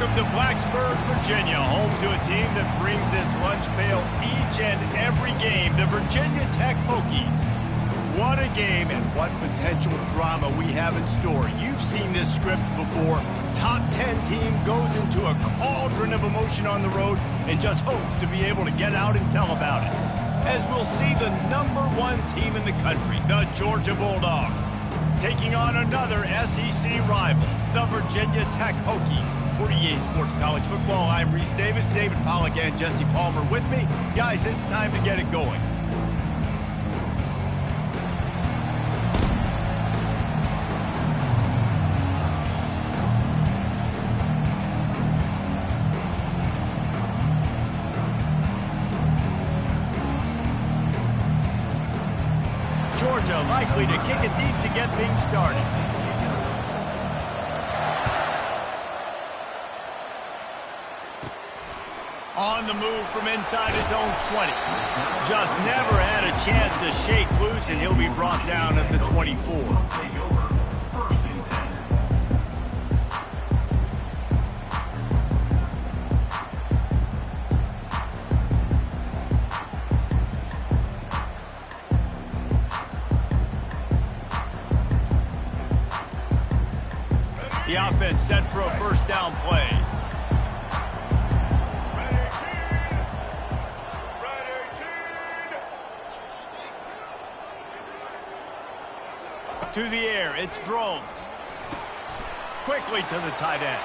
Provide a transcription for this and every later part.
Welcome to Blacksburg, Virginia, home to a team that brings this lunch pail each and every game, the Virginia Tech Hokies. What a game and what potential drama we have in store. You've seen this script before. Top 10 team goes into a cauldron of emotion on the road and just hopes to be able to get out and tell about it. As we'll see the #1 team in the country, the Georgia Bulldogs, taking on another SEC rival, the Virginia Tech Hokies. For EA Sports College Football, I'm Reese Davis, David Pollack, and Jesse Palmer with me. Guys, it's time to get it going. Georgia likely to kick it deep to get things started. On the move from inside his own 20. Just never had a chance to shake loose, and he'll be brought down at the 24. The offense set for a first down play. To the air, it's Drones. Quickly to the tight end.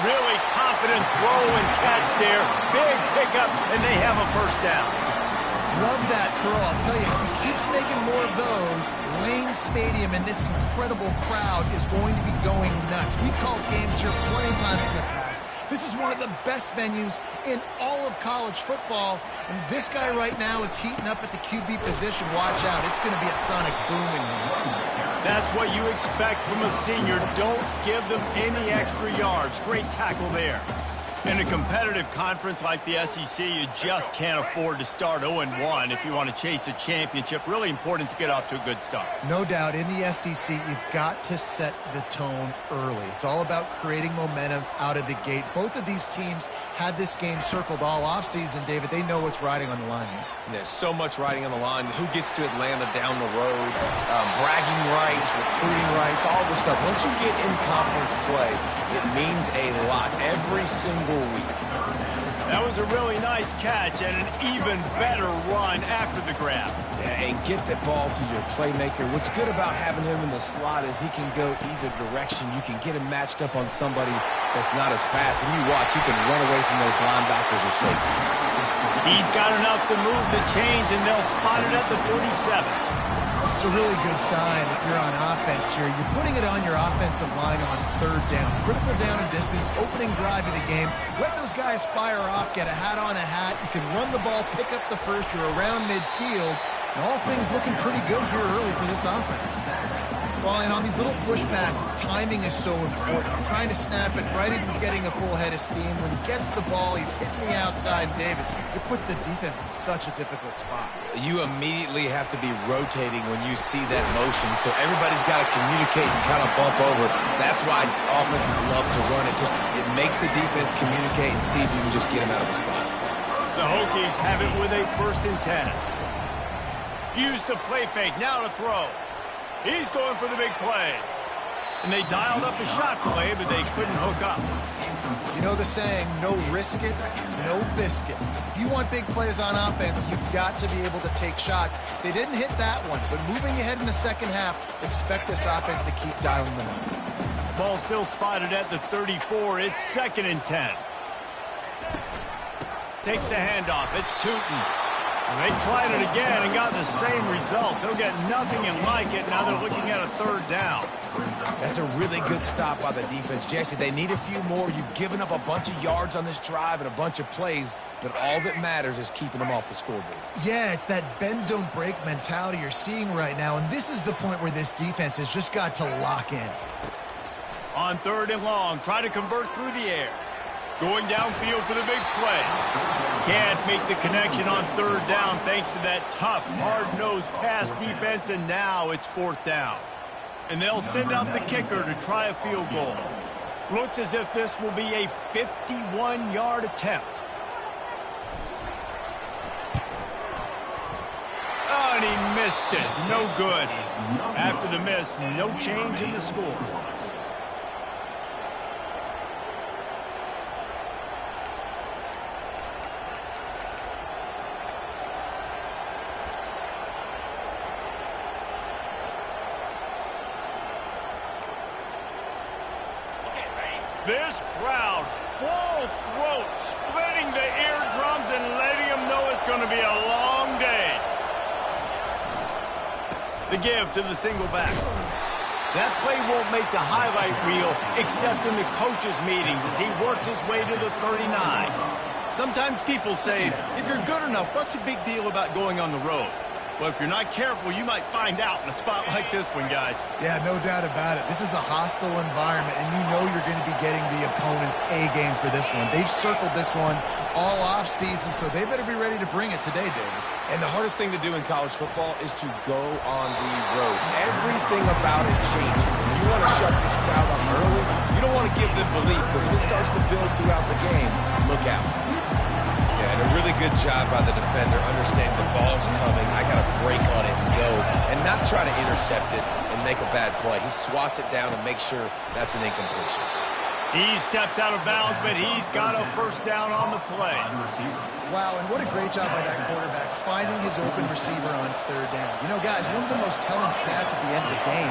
Really confident throw and catch there. Big pickup, and they have a first down. Love that throw. I'll tell you, if he keeps making more of those, Lane Stadium and this incredible crowd is going to be going nuts. We've called games here plenty of times in the past. This is one of the best venues in all of college football, and this guy right now is heating up at the QB position. Watch out. It's going to be a sonic boom in here. That's what you expect from a senior. Don't give them any extra yards. Great tackle there. In a competitive conference like the SEC, you just can't afford to start 0-1 if you want to chase a championship. Really important to get off to a good start. No doubt, in the SEC, you've got to set the tone early. It's all about creating momentum out of the gate. Both of these teams had this game circled all offseason, David. They know what's riding on the line here. There's so much riding on the line. Who gets to Atlanta down the road? Bragging rights, recruiting rights, all this stuff. Once you get in conference play, it means a lot every single week. That was a really nice catch and an even better run after the grab. Yeah, and get the ball to your playmaker. What's good about having him in the slot is he can go either direction. You can get him matched up on somebody that's not as fast, and you watch, you can run away from those linebackers or safeties. He's got enough to move the chains, and they'll spot it at the 47. It's a really good sign if you're on offense here. You're putting it on your offensive line on third down. Critical down and distance, opening drive of the game. Let those guys fire off, get a hat on a hat. You can run the ball, pick up the first. You're around midfield. And all things looking pretty good here early for this offense. Well, and on these little push passes, timing is so important. Trying to snap it right as he's getting a full head of steam. When he gets the ball, he's hitting the outside. David, it puts the defense in such a difficult spot. You immediately have to be rotating when you see that motion, so everybody's got to communicate and kind of bump over. That's why offenses love to run it. It makes the defense communicate and see if you can just get him out of the spot. The Hokies have it with a 1st and 10. Use the play fake, now to throw. He's going for the big play. And they dialed up a shot play, but they couldn't hook up. You know the saying, no risk it, no biscuit. If you want big plays on offense, you've got to be able to take shots. They didn't hit that one, but moving ahead in the second half, expect this offense to keep dialing them up. Ball still spotted at the 34. It's 2nd and 10. Takes the handoff. It's Tootin. They tried it again and got the same result. They'll get nothing like it. Now they're looking at a 3rd down. That's a really good stop by the defense. Jesse, they need a few more. You've given up a bunch of yards on this drive and a bunch of plays, but all that matters is keeping them off the scoreboard. Yeah, it's that bend, don't break mentality you're seeing right now, and this is the point where this defense has just got to lock in. On 3rd and long, try to convert through the air. Going downfield for the big play. Can't make the connection on 3rd down thanks to that tough, hard-nosed pass defense, and now it's 4th down. And they'll send out the kicker to try a field goal. Looks as if this will be a 51-yard attempt. Oh, and he missed it. No good. After the miss, no change in the score. This crowd, full throat, splitting the eardrums and letting them know it's going to be a long day. The give to the single back. That play won't make the highlight reel except in the coaches' meetings as he works his way to the 39. Sometimes people say, if you're good enough, what's the big deal about going on the road? Well, if you're not careful, you might find out in a spot like this one, guys. Yeah, no doubt about it. This is a hostile environment, and you know you're going to be getting the opponent's A-game for this one. They've circled this one all off-season, so they better be ready to bring it today, David. And the hardest thing to do in college football is to go on the road. Everything about it changes, and you want to shut this crowd up early. You don't want to give them belief, because if it starts to build throughout the game, look out. And a really good job by the defender understanding the ball's coming. I got to break on it and go and not try to intercept it and make a bad play. He swats it down and makes sure that's an incompletion. He steps out of bounds, but he's got a first down on the play. Wow, and what a great job by that quarterback finding his open receiver on third down. You know, guys, one of the most telling stats at the end of the game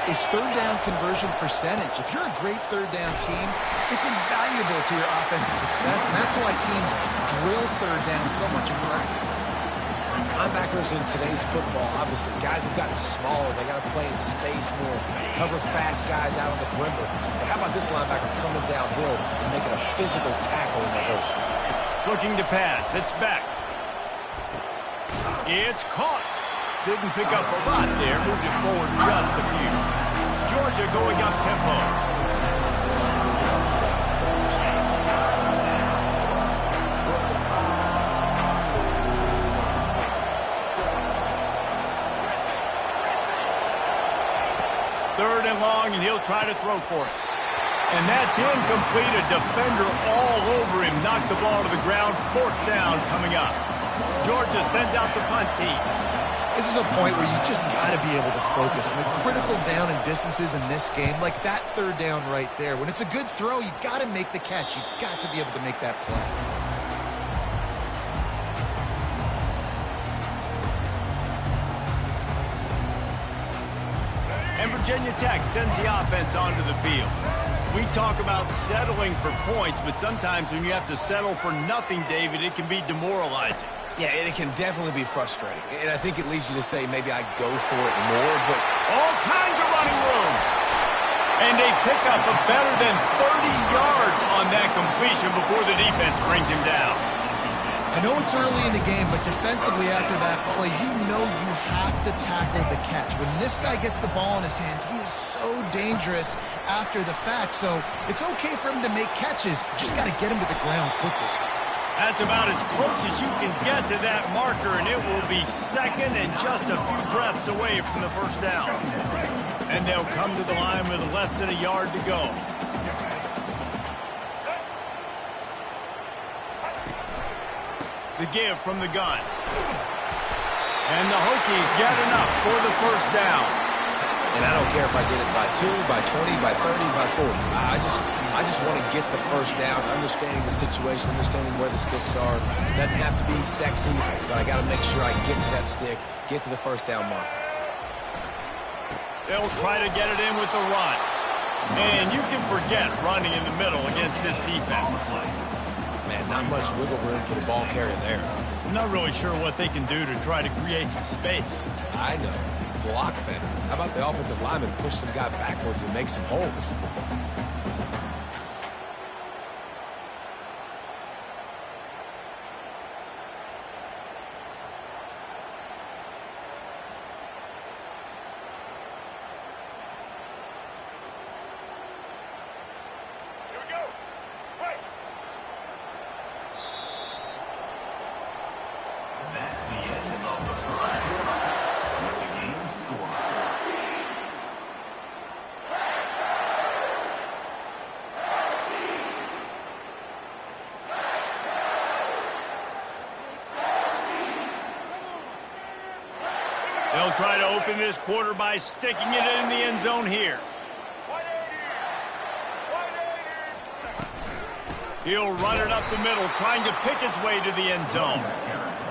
is third down conversion percentage. If you're a great third down team, it's invaluable to your offensive success, and that's why teams drill third down so much in practice. Linebackers in today's football, obviously, guys have gotten smaller. They got to play in space more, cover fast guys out on the perimeter. But how about this linebacker coming downhill and making a physical tackle in the hole? Looking to pass. It's back. It's caught. Didn't pick up a lot there. Moved it forward just a few. Georgia going up tempo. Third and long, and he'll try to throw for it. And that's incomplete. A defender all over him. Knocked the ball to the ground. Fourth down coming up. Georgia sends out the punt team. This is a point where you just got to be able to focus. And the critical down and distances in this game, like that third down right there. When it's a good throw, you got to make the catch. You got to be able to make that play. And Virginia Tech sends the offense onto the field. We talk about settling for points, but sometimes when you have to settle for nothing, David, it can be demoralizing. Yeah, and it can definitely be frustrating. And I think it leads you to say maybe I go for it more, but all kinds of running room. And they pick up a better than 30 yards on that completion before the defense brings him down. I know it's early in the game, but defensively after that play, you know you have to tackle the catch. When this guy gets the ball in his hands, he is so dangerous after the fact. So it's okay for him to make catches. You just got to get him to the ground quickly. That's about as close as you can get to that marker, and it will be second and just a few breaths away from the first down. And they'll come to the line with less than a yard to go. The give from the gun. And the Hokies get enough for the first down. And I don't care if I get it by 2, by 20, by 30, by 40. I just want to get the first down, understanding the situation, understanding where the sticks are. Doesn't have to be sexy, but I got to make sure I get to that stick, get to the first down mark. They'll try to get it in with the run. And you can forget running in the middle against this defense. Man, not much wiggle room for the ball carrier there. I'm not really sure what they can do to try to create some space. I know. Block better. How about the offensive lineman push some guy backwards and make some holes? They'll try to open this quarter by sticking it in the end zone here. He'll run it up the middle, trying to pick his way to the end zone.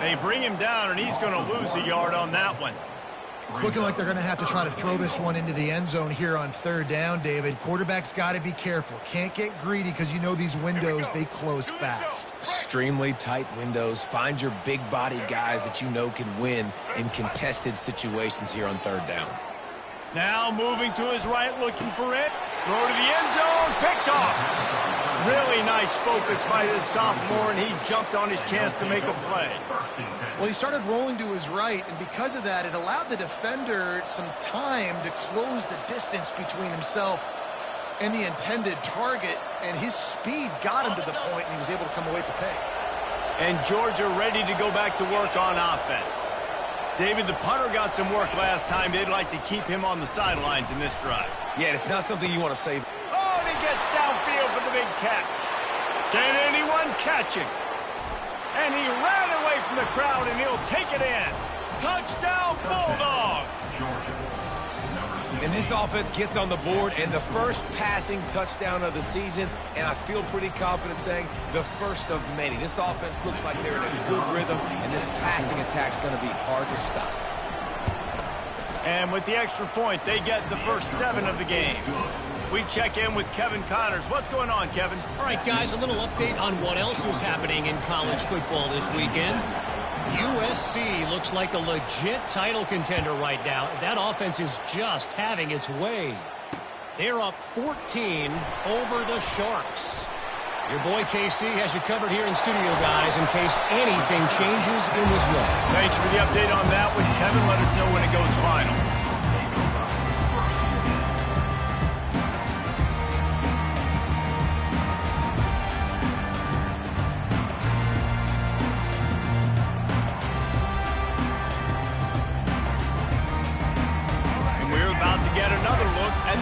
They bring him down, and he's going to lose a yard on that one. It's looking like they're going to have to try to throw this one into the end zone here on third down, David. Quarterback's got to be careful. Can't get greedy because you know these windows, they close fast. Extremely tight windows. Find your big body guys that you know can win in contested situations here on third down. Now moving to his right, looking for it. Throw to the end zone, picked off. Really nice focus by this sophomore, and he jumped on his chance to make a play. Well, he started rolling to his right, and because of that, it allowed the defender some time to close the distance between himself and the intended target, and his speed got him to the point, and he was able to come away with the pick. And Georgia ready to go back to work on offense. David, the punter got some work last time. They'd like to keep him on the sidelines in this drive. Yeah, it's not something you want to save. Oh, and he gets downfield for the big catch. Can anyone catch him? And he ran away from the crowd, and he'll take it in. Touchdown, Bulldogs! And this offense gets on the board, and the first passing touchdown of the season, and I feel pretty confident saying the first of many. This offense looks like they're in a good rhythm, and this passing attack's going to be hard to stop. And with the extra point, they get the first 7 of the game. We check in with Kevin Connors. What's going on, Kevin? All right, guys, a little update on what else is happening in college football this weekend. USC looks like a legit title contender right now. That offense is just having its way. They're up 14 over the Sharks. Your boy KC has you covered here in studio, guys, in case anything changes in this one. Thanks for the update on that one, Kevin. Let us know when it goes final.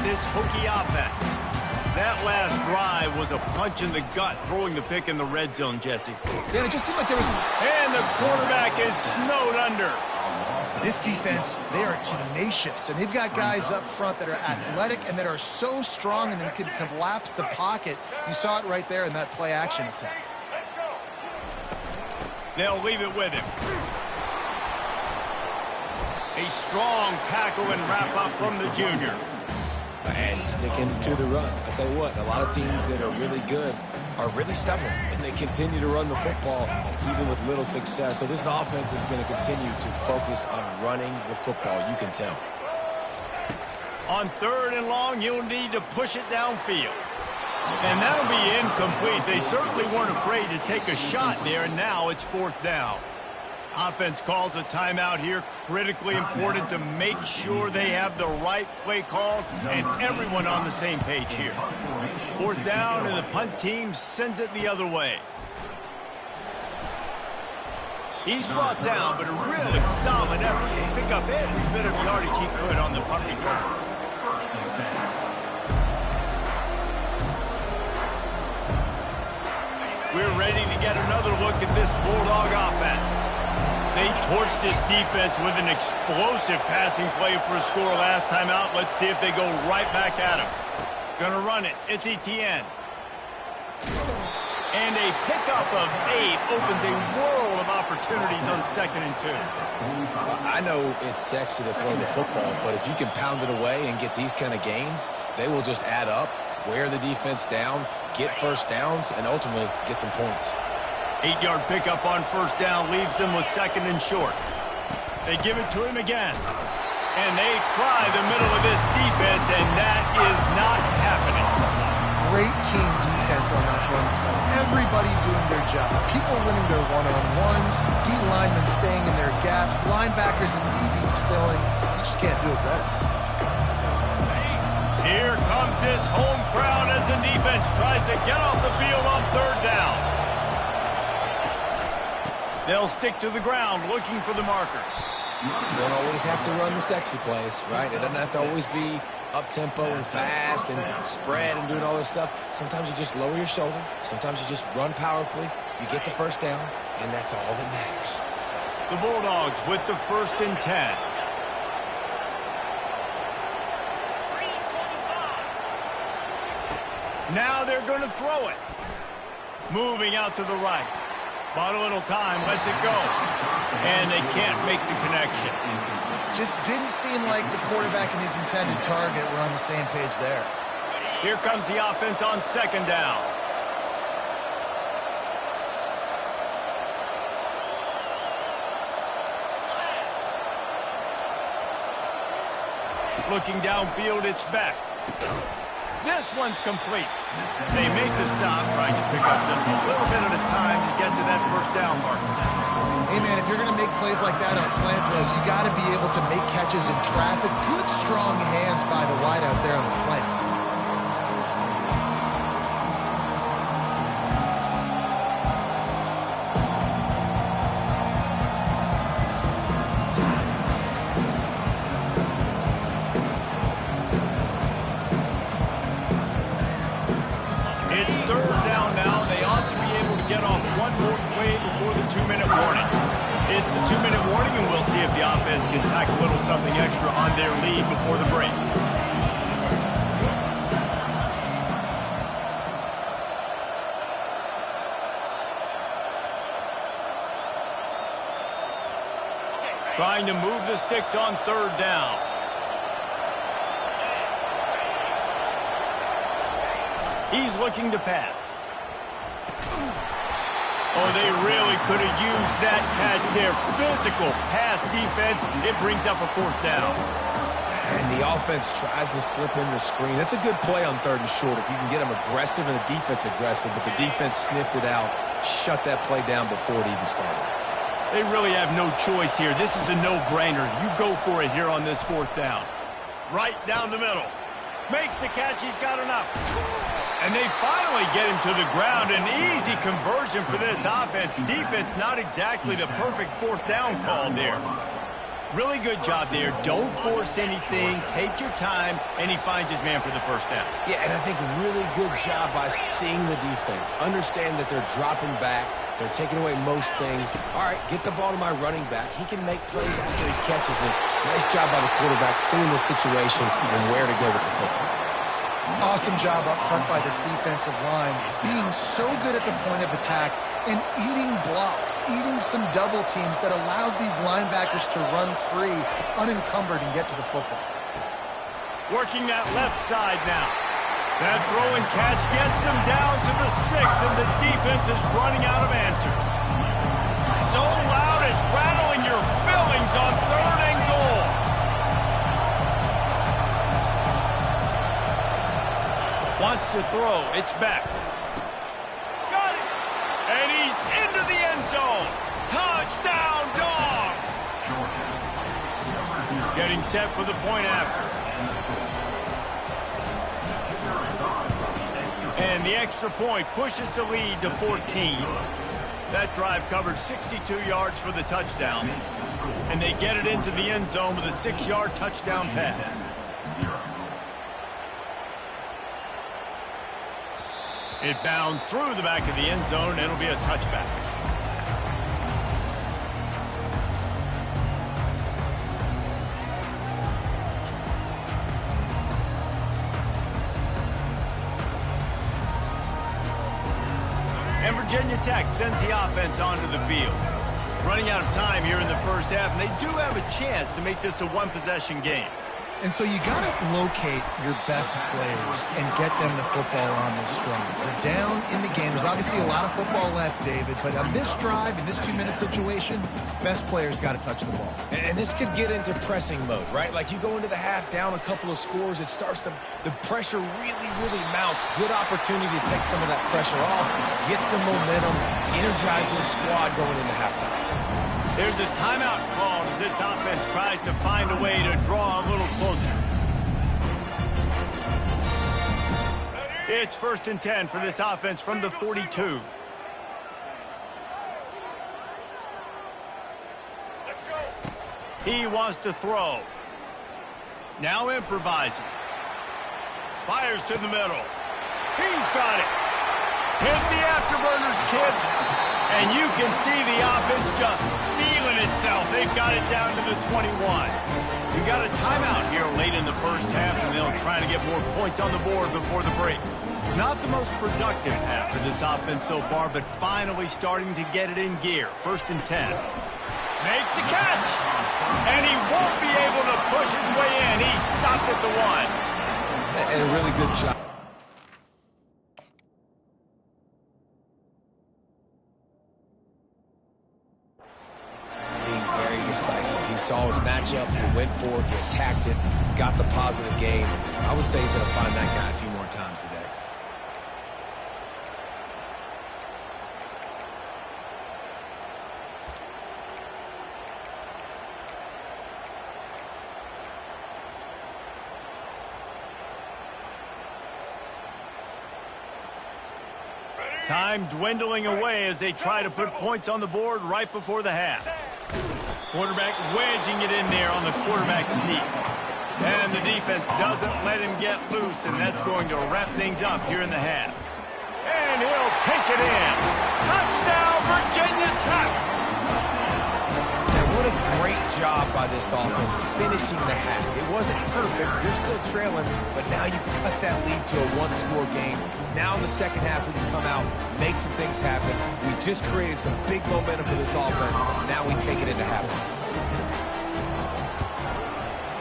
This Hokie offense. That last drive was a punch in the gut, throwing the pick in the red zone, Jesse. Yeah, it just seemed like there was... And the quarterback is snowed under. This defense, they are tenacious, and they've got guys up front that are athletic and that are so strong and that can collapse the pocket. You saw it right there in that play-action attempt. They'll leave it with him. A strong tackle and wrap-up from the junior. And sticking to the run. I tell you what, a lot of teams that are really good are really stubborn, and they continue to run the football even with little success. So this offense is going to continue to focus on running the football, you can tell. On 3rd and long, you'll need to push it downfield. And that'll be incomplete. They certainly weren't afraid to take a shot there, and now it's 4th down. Offense calls a timeout here. Critically important to make sure they have the right play call and everyone on the same page here. 4th down, and the punt team sends it the other way. He's brought down, but a really solid effort to pick up every bit of yardage he could on the punt return. We're ready to get another look at this Bulldog offense. They torched this defense with an explosive passing play for a score last time out. Let's see if they go right back at him. Gonna run it. It's Etienne. And a pickup of 8 opens a world of opportunities on 2nd and 2. I know it's sexy to throw the football, but if you can pound it away and get these kind of gains, they will just add up, wear the defense down, get first downs, and ultimately get some points. 8-yard pickup on 1st down leaves them with 2nd and short. They give it to him again. And they try the middle of this defense, and that is not happening. Great team defense on that run play. Everybody doing their job. People winning their one-on-ones, D linemen staying in their gaps, linebackers and DBs filling. You just can't do it better. Here comes this home crowd as the defense tries to get off the field on 3rd down. They'll stick to the ground looking for the marker. You don't always have to run the sexy plays, right? It doesn't have to always be up-tempo and fast and spread and doing all this stuff. Sometimes you just lower your shoulder. Sometimes you just run powerfully. You get the 1st down, and that's all that matters. The Bulldogs with the 1st and 10. Now they're going to throw it. Moving out to the right. Bought a little time, lets it go. And they can't make the connection. Just didn't seem like the quarterback and his intended target were on the same page there. Here comes the offense on second down. Looking downfield, it's back. This one's complete. They make the stop, trying to pick up just a little bit at a time to get to that first down marker. Hey, man, if you're going to make plays like that on slant throws, you got to be able to make catches in traffic. Good, strong hands by the wide out there on the slant. It's third down now. They ought to be able to get off one more play before the 2-minute warning. It's the 2-minute warning, and we'll see if the offense can tack a little something extra on their lead before the break. Trying to move the sticks on third down. He's looking to pass. Oh, they really could have used that catch there. Physical pass defense. It brings up a fourth down. And the offense tries to slip in the screen. That's a good play on third and short if you can get them aggressive and the defense aggressive, but the defense sniffed it out, shut that play down before it even started. They really have no choice here. This is a no-brainer. You go for it here on this fourth down. Right down the middle. Makes the catch. He's got enough. And they finally get him to the ground. An easy conversion for this offense. Defense, not exactly the perfect fourth down call there. Really good job there. Don't force anything. Take your time. And he finds his man for the first down. Yeah, and I think a really good job by seeing the defense. Understand that they're dropping back. They're taking away most things. All right, get the ball to my running back. He can make plays after he catches it. Nice job by the quarterback seeing the situation and where to go with the football. Awesome job up front by this defensive line, being so good at the point of attack and eating blocks, eating some double teams that allows these linebackers to run free, unencumbered, and get to the football. Working that left side now. That throw and catch gets them down to the 6, and the defense is running out of answers. So loud it's rattling your fillings on third and goal. Wants to throw. It's back. Got it. And he's into the end zone. Touchdown, Dogs. Getting set for the point after. And the extra point pushes the lead to 14. That drive covered 62 yards for the touchdown. And they get it into the end zone with a 6-yard touchdown pass. It bounds through the back of the end zone, and it'll be a touchback. And Virginia Tech sends the offense onto the field. Running out of time here in the first half, and they do have a chance to make this a one-possession game. And so you got to locate your best players and get them the football on this drive. They're down in the game. There's obviously a lot of football left, David, but on this drive, in this 2-minute situation, best players got to touch the ball. And this could get into pressing mode, right? Like you go into the half down a couple of scores, it starts to, the pressure really mounts. Good opportunity to take some of that pressure off, get some momentum, energize this squad going into halftime. There's a timeout called as this offense tries to find a way to draw a little closer. It's 1st and 10 for this offense from the 42. He wants to throw. Now improvising. Fires to the middle. He's got it. Hit the afterburners, kid. And you can see the offense just feeling itself. They've got it down to the 21. We got a timeout here late in the first half, and they'll try to get more points on the board before the break. Not the most productive half for this offense so far, but finally starting to get it in gear. 1st and 10. Makes the catch, and he won't be able to push his way in. He stopped at the 1. And a really good job. Being very decisive. He saw his matchup, he went for it, he attacked it, got the positive gain. I would say he's going to find that guy a few more times today. Time dwindling away as they try to put points on the board right before the half. Quarterback wedging it in there on the quarterback sneak. And the defense doesn't let him get loose, and that's going to wrap things up here in the half. And he'll take it in. Touchdown, Virginia Tech! And what a great job by this offense finishing the half. It wasn't perfect. You're still trailing, but now you've cut that lead to a one-score game. Now in the second half, we can come out, make some things happen. We just created some big momentum for this offense. Now we take it into halftime.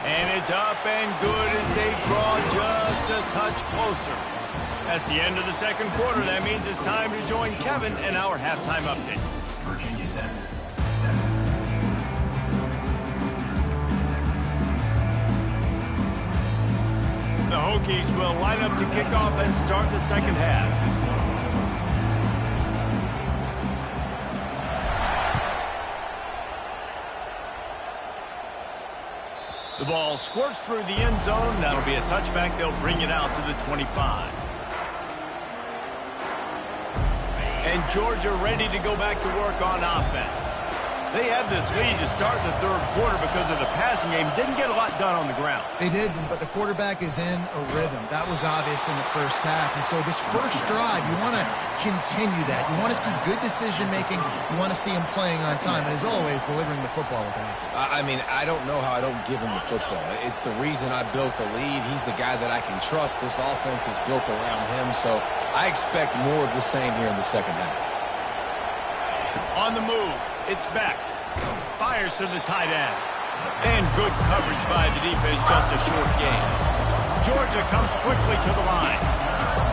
And it's up and good as they draw just a touch closer. That's the end of the second quarter. That means it's time to join Kevin and our halftime update. The Hokies will line up to kick off and start the second half. The ball squirts through the end zone. That'll be a touchback. They'll bring it out to the 25. And Georgia ready to go back to work on offense. They had this lead to start the third quarter because of the passing game. Didn't get a lot done on the ground. They did, but the quarterback is in a rhythm. That was obvious in the first half. And so this first drive, you want to continue that. You want to see good decision-making. You want to see him playing on time. And as always, delivering the football with accuracy. I mean, I don't know how I don't give him the football. It's the reason I built the lead. He's the guy that I can trust. This offense is built around him. So I expect more of the same here in the second half. On the move, it's back. Fires to the tight end. And good coverage by the defense, just a short gain. Georgia comes quickly to the line.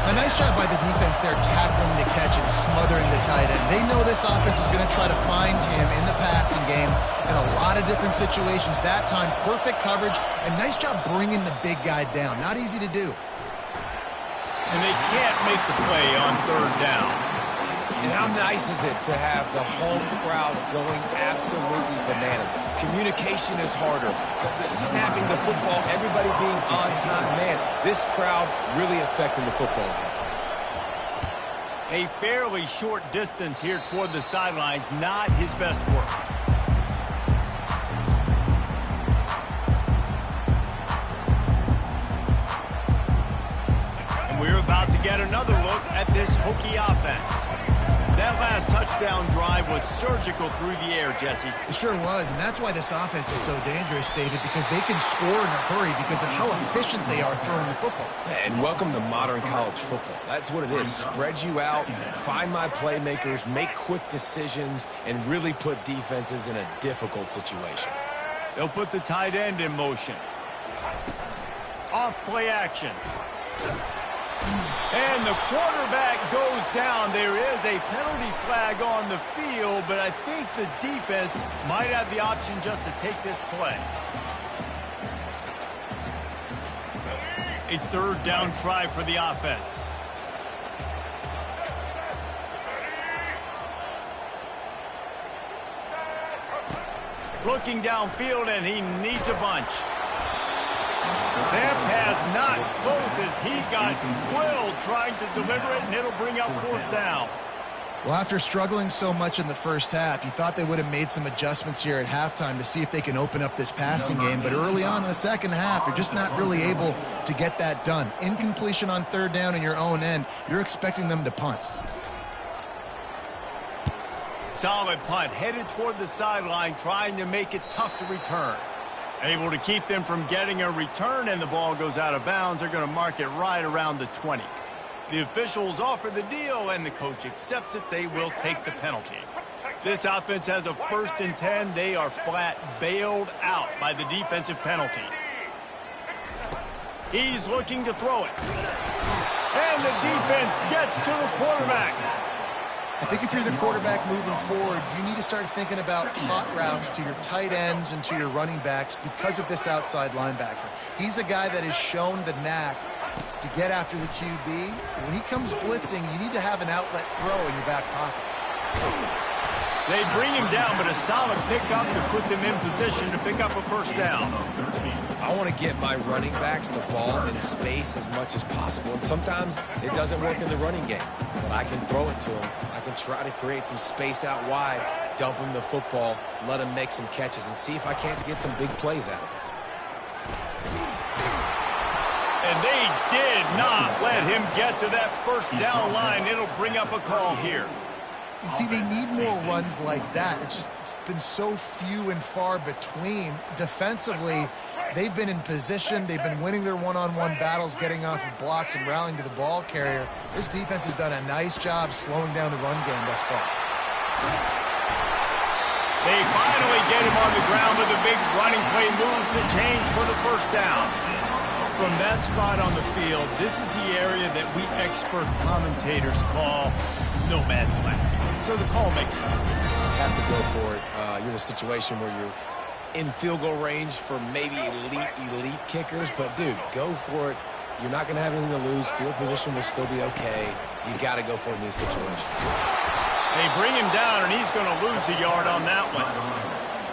A nice job by the defense there, tackling the catch and smothering the tight end. They know this offense is going to try to find him in the passing game in a lot of different situations. That time, perfect coverage, and nice job bringing the big guy down. Not easy to do. And they can't make the play on third down. And how nice is it to have the home crowd going absolutely bananas? Communication is harder. The snapping the football, everybody being on time. Man, this crowd really affecting the football game. A fairly short distance here toward the sidelines, not his best work. And we're about to get another look at this Hokie offense. That last touchdown drive was surgical through the air, Jesse. It sure was, and that's why this offense is so dangerous, David, because they can score in a hurry because of how efficient they are throwing the football. And welcome to modern college football. That's what it is. Spread you out, find my playmakers, make quick decisions, and really put defenses in a difficult situation. They'll put the tight end in motion. Off play action. And the quarterback goes down. There is a penalty flag on the field, but I think the defense might have the option just to take this play. A third down try for the offense. Looking downfield, and he needs a bunch. That pass not close as he got twilled trying to deliver it, and it'll bring up fourth down. Well, after struggling so much in the first half, you thought they would have made some adjustments here at halftime to see if they can open up this passing game. But early on in the second half, they're just not really able to get that done. Incompletion on third down in your own end, you're expecting them to punt. Solid punt, headed toward the sideline, trying to make it tough to return. Able to keep them from getting a return, and the ball goes out of bounds. They're going to mark it right around the 20. The officials offer the deal, and the coach accepts it. They will take the penalty. This offense has a 1st and 10. They are flat bailed out by the defensive penalty. He's looking to throw it. And the defense gets to the quarterback. I think if you're the quarterback moving forward, you need to start thinking about hot routes to your tight ends and to your running backs because of this outside linebacker. He's a guy that has shown the knack to get after the QB. When he comes blitzing, you need to have an outlet throw in your back pocket. They bring him down, but a solid pickup to put them in position to pick up a 1st down. I want to get my running backs the ball in space as much as possible, and sometimes it doesn't work in the running game, but I can throw it to them. I can try to create some space out wide, dump him the football, let him make some catches, and see if I can't get some big plays out of it. And they did not let him get to that 1st down line. It'll bring up a call here. You see, they need more runs like that. It's been so few and far between. Defensively, they've been in position. They've been winning their one-on-one battles, getting off of blocks and rallying to the ball carrier. This defense has done a nice job slowing down the run game thus far. They finally get him on the ground with a big running play, moves to change for the 1st down. From that spot on the field, this is the area that we expert commentators call no man's land. So the call makes sense. You have to go for it. You're in a situation where you're in field goal range for maybe elite kickers, but dude, go for it. You're not going to have anything to lose. Field position will still be okay. You got to go for it in these situations. They bring him down, and he's going to lose a yard on that one.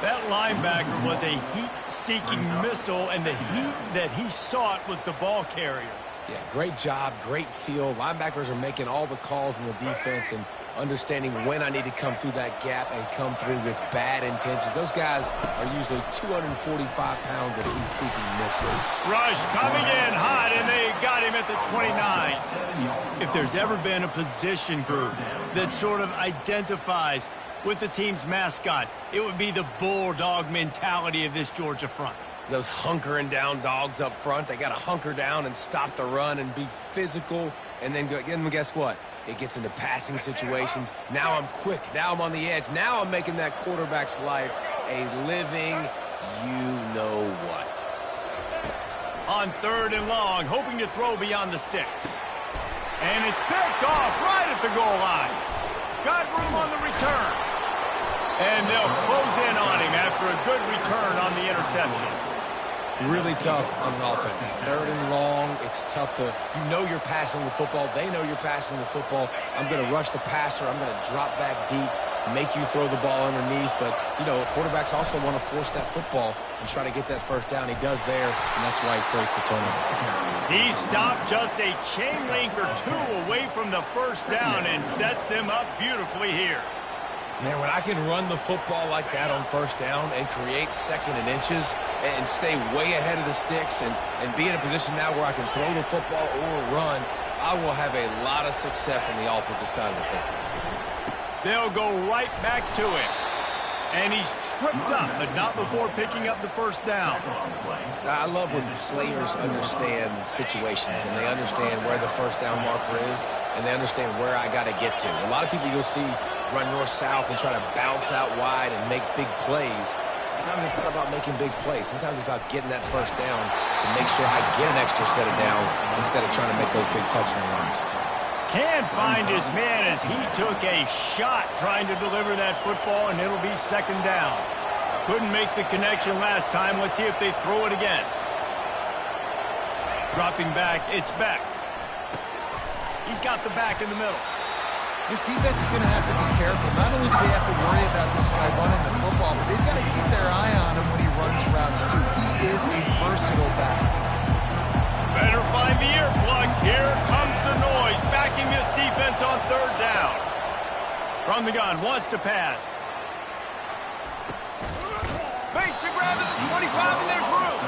That linebacker was a heat-seeking missile, and the heat that he sought was the ball carrier. Yeah, great job, great feel. Linebackers are making all the calls in the defense and understanding when I need to come through that gap and come through with bad intentions. Those guys are usually 245 pounds of heat-seeking missile. Rush coming in hot, and they got him at the 29. If there's ever been a position group that sort of identifies with the team's mascot, it would be the bulldog mentality of this Georgia front. Those hunkering down dogs up front, they got to hunker down and stop the run and be physical. And then guess what? It gets into passing situations. Now I'm quick. Now I'm on the edge. Now I'm making that quarterback's life a living you-know-what. On 3rd and long, hoping to throw beyond the sticks. And it's picked off right at the goal line. Got room on the return. And they'll close in on him after a good return on the interception. Really tough on an offense. 3rd and long, it's tough to, you know you're passing the football. They know you're passing the football. I'm going to rush the passer. I'm going to drop back deep, make you throw the ball underneath. But, you know, quarterbacks also want to force that football and try to get that 1st down. He does there, and that's why he creates the turnover. He stopped just a chain link or 2 away from the 1st down and sets them up beautifully here. Man, when I can run the football like that on 1st down and create 2nd and inches and stay way ahead of the sticks and be in a position now where I can throw the football or run, I will have a lot of success on the offensive side of the football. They'll go right back to him. And he's tripped up, but not before picking up the 1st down. I love when players understand situations and they understand where the 1st down marker is and they understand where I got to get to. A lot of people you'll see run north-south and try to bounce out wide and make big plays. Sometimes it's not about making big plays. Sometimes it's about getting that 1st down to make sure I get an extra set of downs instead of trying to make those big touchdown runs. Can't find his man as he took a shot trying to deliver that football, and it'll be 2nd down. Couldn't make the connection last time. Let's see if they throw it again. Dropping back, it's Beck. He's got the back in the middle. This defense is going to have to be careful. Not only do they have to worry about this guy running the football, but they've got to keep their eye on him when he runs routes, too. He is a versatile back. Better find the earplugs. Here comes the noise, backing this defense on 3rd down. From the gun, wants to pass. Makes the grab at the 25, and there's room.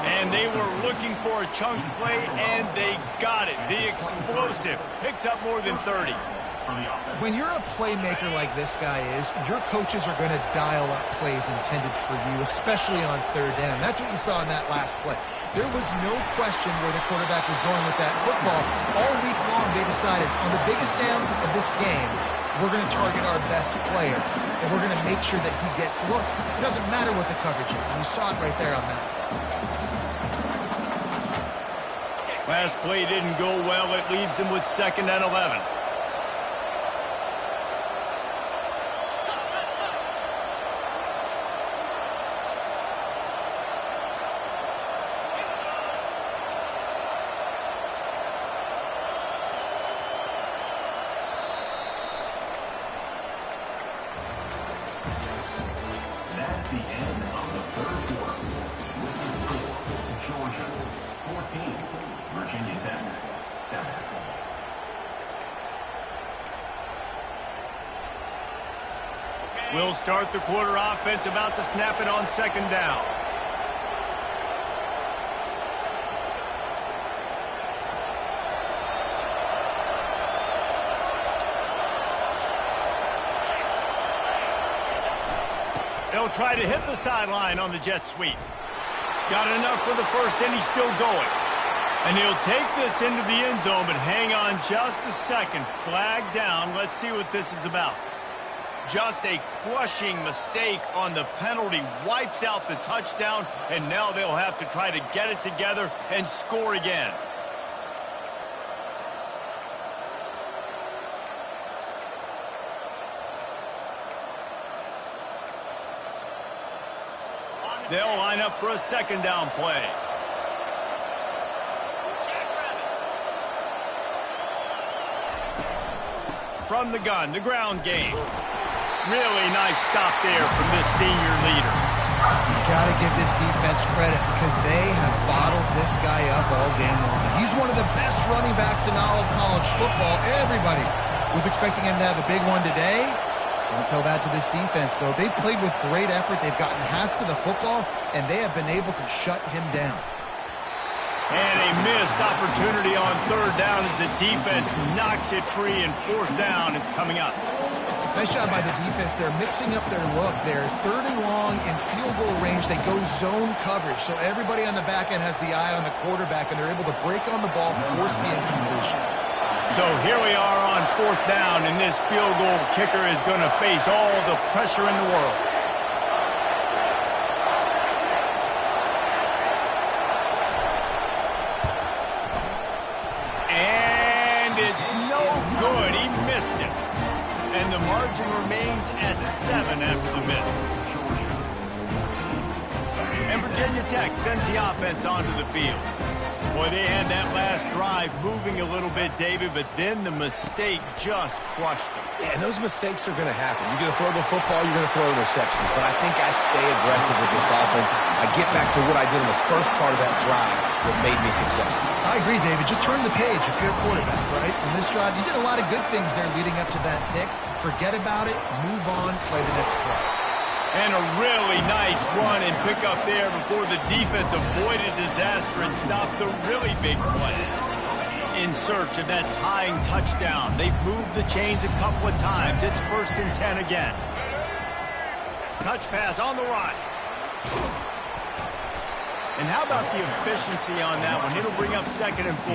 And they were looking for a chunk play, and they got it. The explosive picks up more than 30. When you're a playmaker like this guy is, your coaches are going to dial up plays intended for you, especially on third down. That's what you saw in that last play. There was no question where the quarterback was going with that football. All week long, they decided on the biggest downs of this game, we're going to target our best player, and we're going to make sure that he gets looks. It doesn't matter what the coverage is, and you saw it right there on that. Last play didn't go well. It leaves him with 2nd and 11. That's the end of the third quarter. With the score, Georgia 14, Virginia Tech 7. We'll start the quarter offense, about to snap it on 2nd down. He'll try to hit the sideline on the jet sweep. Got enough for the first, and he's still going. And he'll take this into the end zone, but hang on just a second. Flag down. Let's see what this is about. Just a crushing mistake on the penalty. Wipes out the touchdown, and now they'll have to try to get it together and score again. They'll line up for a 2nd down play. From the gun, the ground game. Really nice stop there from this senior leader. You got to give this defense credit because they have bottled this guy up all game long. He's one of the best running backs in all of college football. Everybody was expecting him to have a big one today. Don't tell that to this defense, though. They've played with great effort. They've gotten hats to the football, and they have been able to shut him down. And a missed opportunity on 3rd down as the defense knocks it free, and 4th down is coming up. Nice job by the defense. They're mixing up their look. They're 3rd and long in field goal range. They go zone coverage, so everybody on the back end has the eye on the quarterback, and they're able to break on the ball, force the incompletion. So here we are on 4th down, and this field goal kicker is going to face all the pressure in the world. And it's no good. He missed it. And the margin remains at 7 after the miss. And Virginia Tech sends the offense onto the field. Boy, they had that last drive moving a little bit, David, but then the mistake just crushed them. Yeah, and those mistakes are going to happen. You're going to throw the football, you're going to throw interceptions. But I think I stay aggressive with this offense. I get back to what I did in the first part of that drive that made me successful. I agree, David. Just turn the page if you're a quarterback, right? In this drive, you did a lot of good things there leading up to that pick. Forget about it, move on, play the next play. And a really nice run and pick up there before the defense avoided disaster and stopped the really big play. In search of that tying touchdown. They've moved the chains a couple of times. It's 1st and 10 again. Touch pass on the run. And how about the efficiency on that one? It'll bring up 2nd and 4.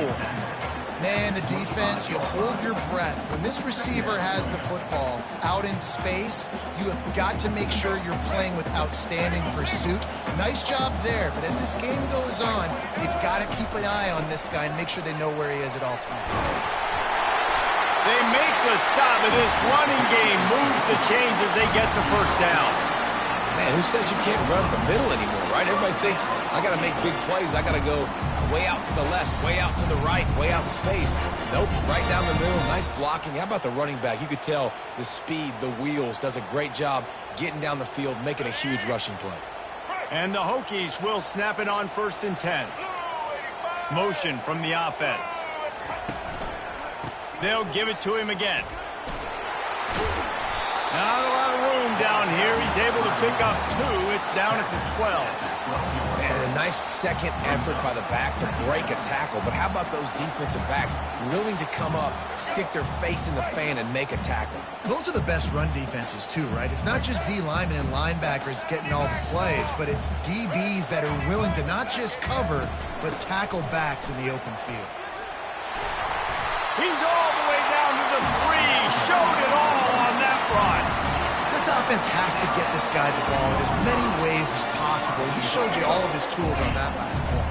Man, the defense, you hold your breath. When this receiver has the football out in space, you have got to make sure you're playing with outstanding pursuit. Nice job there, but as this game goes on, you've got to keep an eye on this guy and make sure they know where he is at all times. They make the stop, and this running game moves the chains as they get the 1st down. Man, who says you can't run the middle anymore, right? Everybody thinks, I got to make big plays. I got to go way out to the left, way out to the right, way out in space. Nope, right down the middle. Nice blocking. How about the running back? You could tell the speed, the wheels, does a great job getting down the field, making a huge rushing play. And the Hokies will snap it on 1st and 10. Motion from the offense. They'll give it to him again. Not a lot of room down here. He's able to pick up 2. It's down at the 12. And nice second effort by the back to break a tackle, but how about those defensive backs willing to come up, stick their face in the fan, and make a tackle? Those are the best run defenses too, right? It's not just D linemen and linebackers getting all the plays, but it's DBs that are willing to not just cover, but tackle backs in the open field. He's all the way down to the 3. Showed it all on that run. This offense has to get this guy the ball in as many ways as possible. He showed you all of his tools on that last point.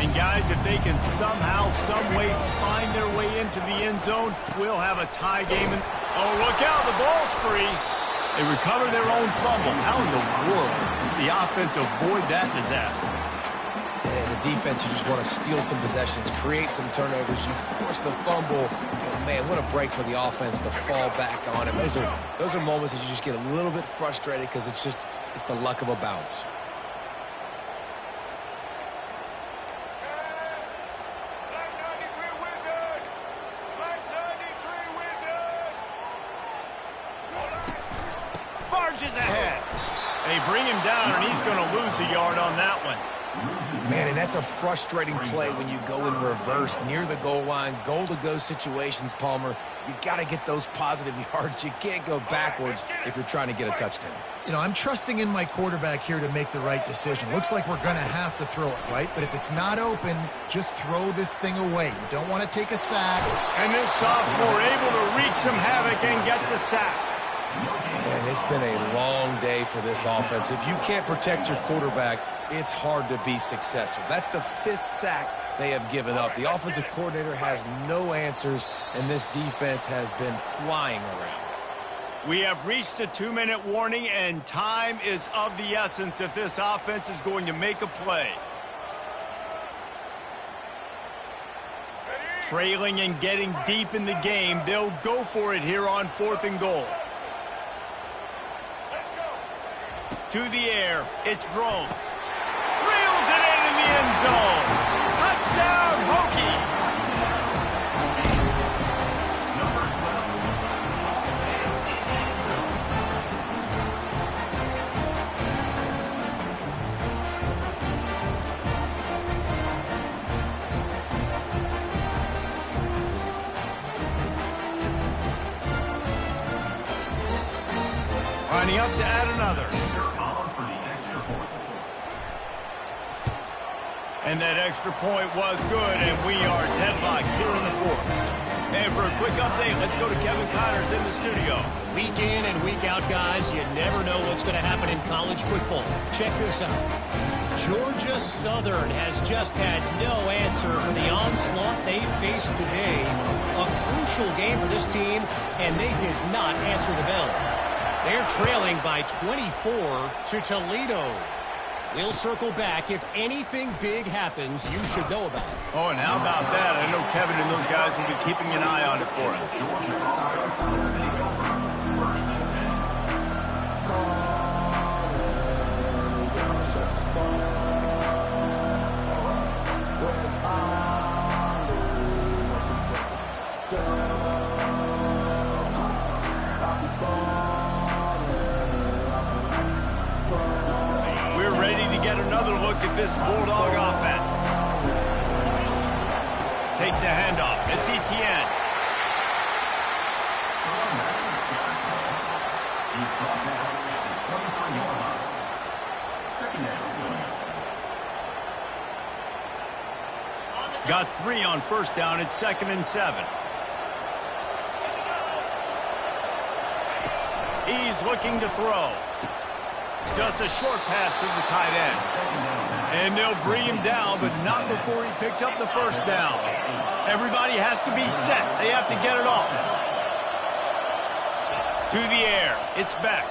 And guys, if they can somehow, some way find their way into the end zone, we'll have a tie game. And oh, look out, the ball's free. They recover their own fumble. How in the world did the offense avoid that disaster? As a defense, you just want to steal some possessions, create some turnovers. You force the fumble. But man, what a break for the offense to fall back on it. Those are moments that you just get a little bit frustrated because it's the luck of a bounce. Barges ahead. They bring him down, and he's going to lose a yard on that one. Man, and that's a frustrating play when you go in reverse near the goal line, goal-to-go situations, Palmer. You got to get those positive yards. You can't go backwards if you're trying to get a touchdown. You know, I'm trusting in my quarterback here to make the right decision. Looks like we're going to have to throw it, right? But if it's not open, just throw this thing away. You don't want to take a sack. And this sophomore able to wreak some havoc and get the sack. Man, it's been a long day for this offense. If you can't protect your quarterback, it's hard to be successful. That's the 5th sack they have given up. The offensive coordinator has no answers, and this defense has been flying around. We have reached the 2-minute warning, and time is of the essence if this offense is going to make a play. Trailing and getting deep in the game, they'll go for it here on 4th and goal. To the air, it's Drones. Reels it in the end zone. Touchdown, Hokies! Lining up to add another. And that extra point was good, and we are deadlocked here in the 4th. And for a quick update, let's go to Kevin Connors in the studio. Week in and week out, guys, you never know what's going to happen in college football. Check this out. Georgia Southern has just had no answer for the onslaught they faced today. A crucial game for this team, and they did not answer the bell. They're trailing by 24 to Toledo. We'll circle back. If anything big happens, you should know about it. Oh, and how about that? I know Kevin and those guys will be keeping an eye on it for us. At this Bulldog offense. Takes a handoff. It's Etienne. Got 3 on 1st down. It's 2nd and 7. He's looking to throw. Just a short pass to the tight end. And they'll bring him down, but not before he picks up the 1st down. Everybody has to be set. They have to get it off. To the air. It's Beck.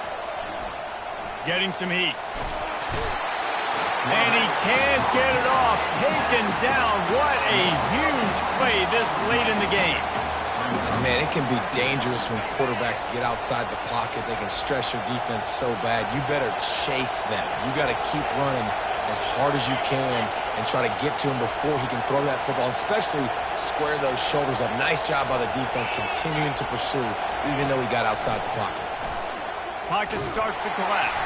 Getting some heat. And he can't get it off. Taken down. What a huge play this late in the game. Man, it can be dangerous when quarterbacks get outside the pocket. They can stress your defense so bad. You better chase them. You got to keep running as hard as you can and try to get to him before he can throw that football, especially square those shoulders up. Nice job by the defense continuing to pursue, even though he got outside the pocket. Pocket starts to collapse.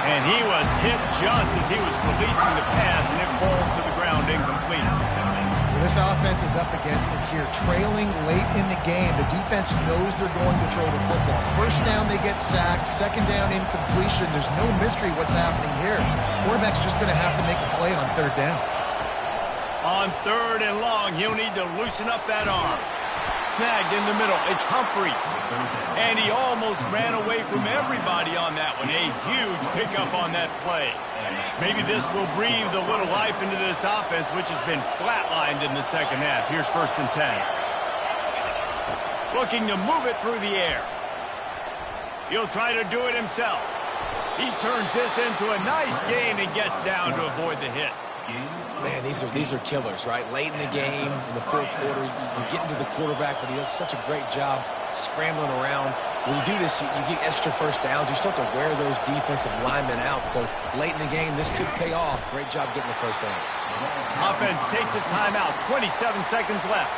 And he was hit just as he was releasing the pass, and it falls to the ground incomplete. Well, this offense is up against it here. Trailing late in the game, the defense knows they're going to throw the football. First down, they get sacked. Second down, incompletion. There's no mystery what's happening here. Quarterback's just going to have to make a play on third down. On third and long, he'll need to loosen up that arm. Snagged in the middle. It's Humphries. And he almost ran away from everybody on that one. A huge pickup on that play. Maybe this will breathe a little life into this offense, which has been flatlined in the second half. Here's 1st and 10. Looking to move it through the air. He'll try to do it himself. He turns this into a nice gain and gets down to avoid the hit. Man, these are killers, right? Late in the game, in the fourth quarter, you get into the quarterback, but he does such a great job scrambling around. When you do this, you get extra first downs. You start to wear those defensive linemen out. So late in the game, this could pay off. Great job getting the first down. Offense takes a timeout. 27 seconds left.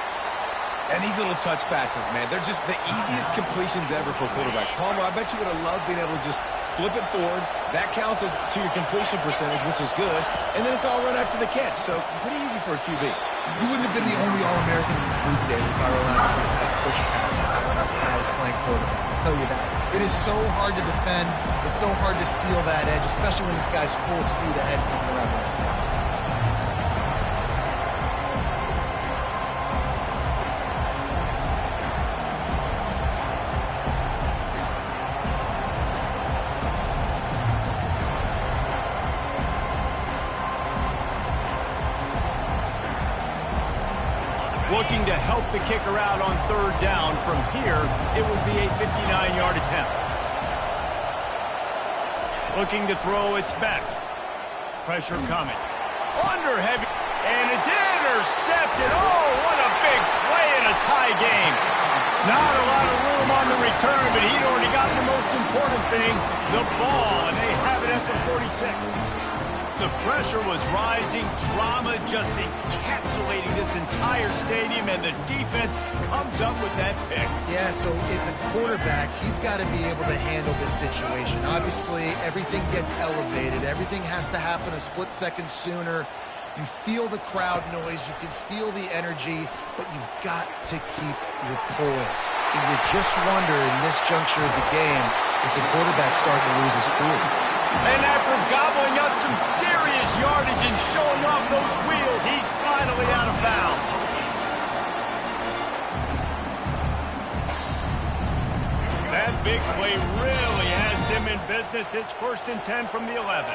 And these little touch passes, man, they're just the easiest completions ever for quarterbacks. Palmer, I bet you would have loved being able to just flip it forward. That counts as to your completion percentage, which is good. And then it's all run after the catch. So pretty easy for a QB. You wouldn't have been the only All-American in this booth, David, if I were allowed to push passes when I was playing quarterback. I'll tell you that. It is so hard to defend. It's so hard to seal that edge, especially when this guy's full speed ahead coming around the outside. Looking to help the kicker out on third down. From here, it would be a 59-yard attempt. Looking to throw, it's back. Pressure coming. Under heavy, and it's intercepted. Oh, what a big play in a tie game. Not a lot of room on the return, but he'd already got the most important thing, the ball, and they have it at the 46. The pressure was rising, drama just encapsulating this entire stadium, and the defense comes up with that pick. Yeah, so the quarterback, he's got to be able to handle this situation. Obviously, everything gets elevated. Everything has to happen a split second sooner. You feel the crowd noise. You can feel the energy, but you've got to keep your poise. And you just wonder in this juncture of the game if the quarterback's starting to lose his cool. And after gobbling up some serious yardage and showing off those wheels, he's finally out of bounds. That big play really has them in business. It's 1st and 10 from the 11.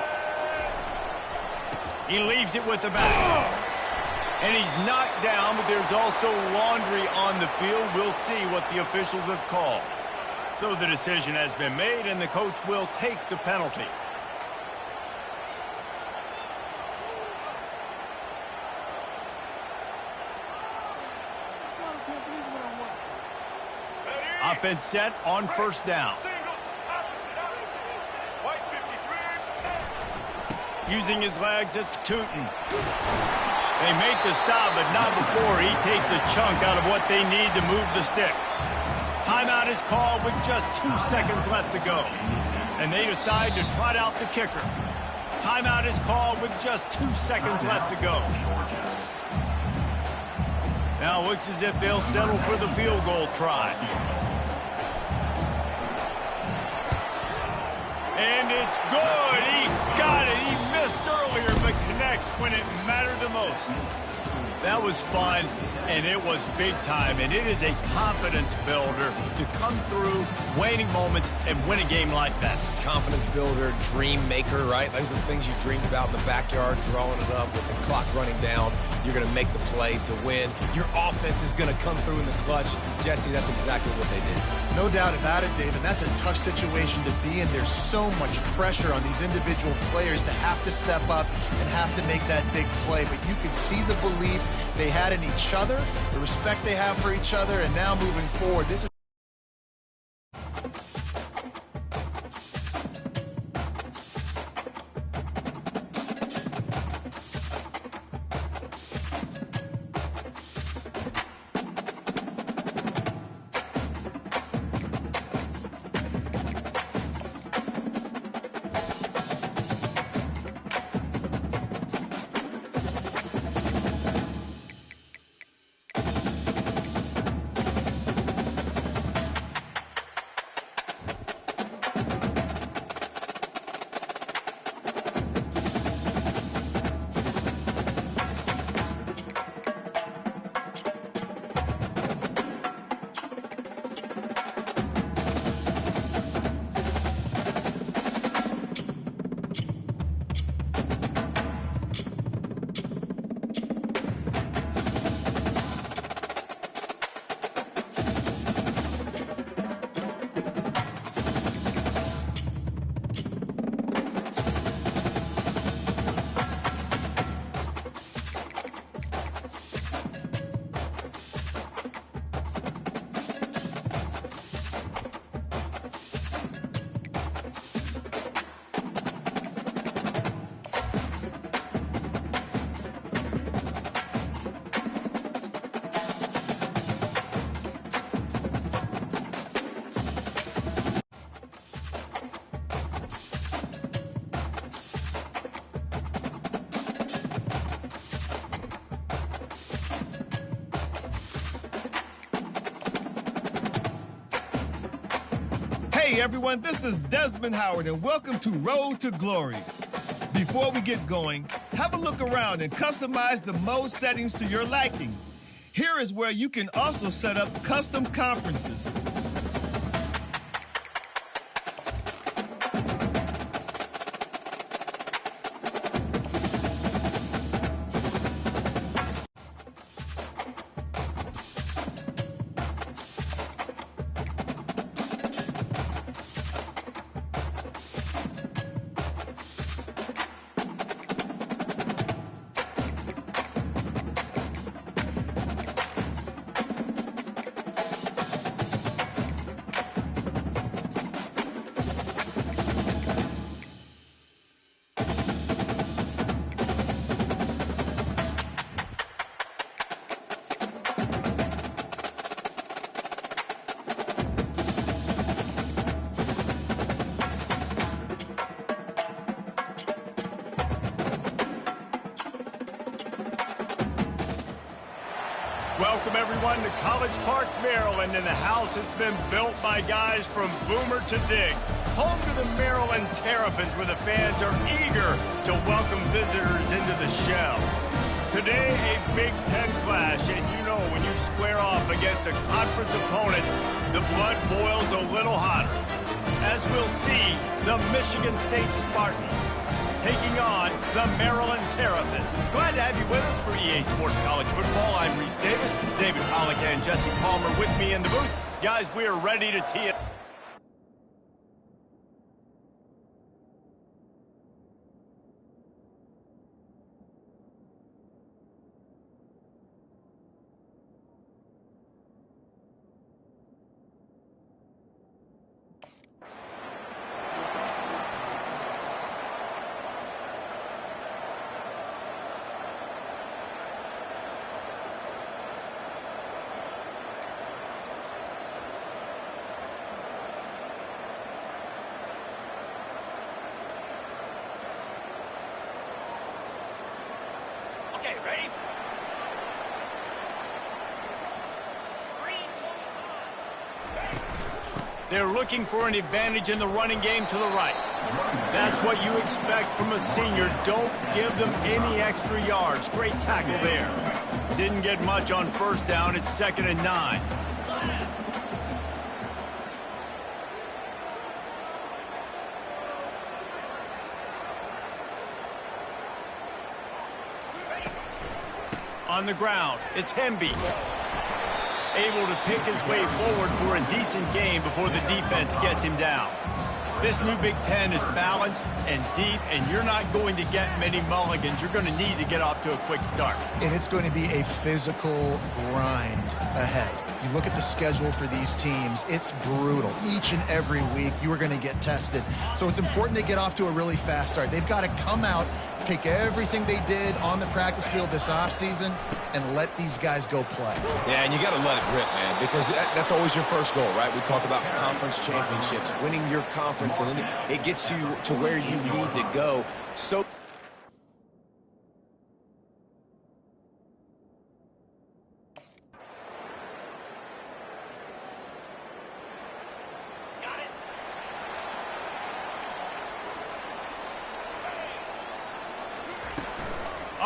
He leaves it with the back. And he's knocked down, but there's also laundry on the field. We'll see what the officials have called. So the decision has been made, and the coach will take the penalty. Offense set on first down. Using his legs, it's Tootin. They make the stop, but not before he takes a chunk out of what they need to move the sticks. Timeout is called with just 2 seconds left to go. And they decide to trot out the kicker. Timeout is called with just 2 seconds left to go. Now it looks as if they'll settle for the field goal try. And it's good. He got it. He missed earlier, but connects when it mattered the most. That was fun, and it was big time, and it is a confidence builder to come through waning moments and win a game like that. Confidence builder, dream maker, right? Those are the things you dreamed about in the backyard, drawing it up with the clock running down. You're going to make the play to win. Your offense is going to come through in the clutch. Jesse, that's exactly what they did. No doubt about it, David. That's a tough situation to be in. There's so much pressure on these individual players to have to step up and have to make that big play. But you could see the belief they had in each other, the respect they have for each other, and now moving forward, this is Hey everyone, this is Desmond Howard and welcome to Road to Glory. Before we get going, have a look around and customize the mode settings to your liking. Here is where you can also set up custom conferences. Welcome, everyone, to College Park, Maryland, and the house has been built by guys from Boomer to Dig. Home to the Maryland Terrapins, where the fans are eager to welcome visitors into the shell. Today, a Big Ten clash, and you know when you square off against a conference opponent, the blood boils a little hotter. As we'll see, the Michigan State Spartans taking on the Maryland Terrapins. Glad to have you with us for EA Sports College Football. I'm Reese Davis, David Pollack and Jesse Palmer with me in the booth. Guys, we are ready to tee it. Okay, ready? They're looking for an advantage in the running game to the right. That's what you expect from a senior. Don't give them any extra yards. Great tackle there. Didn't get much on first down. It's 2nd and 9. On the ground, it's Hemby. Able to pick his way forward for a decent game before the defense gets him down. This new Big Ten is balanced and deep, and you're not going to get many mulligans. You're going to need to get off to a quick start. And it's going to be a physical grind ahead. You look at the schedule for these teams, it's brutal. Each and every week, you are going to get tested. So it's important they get off to a really fast start. They've got to come out, take everything they did on the practice field this offseason, and let these guys go play. Yeah, and you got to let it rip, man, because that's always your first goal, right? We talk about conference championships, winning your conference, and then it gets you to where you need to go. So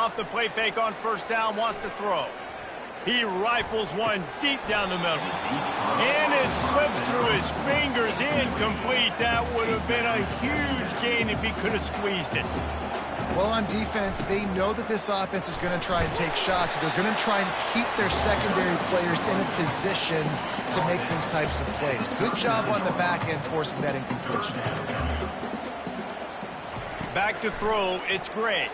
off the play fake on first down, wants to throw. He rifles one deep down the middle. And it slips through his fingers, incomplete. That would have been a huge gain if he could have squeezed it. Well, on defense, they know that this offense is going to try and take shots. They're going to try and keep their secondary players in a position to make those types of plays. Good job on the back end forcing that incompletion. Back to throw, it's Gray.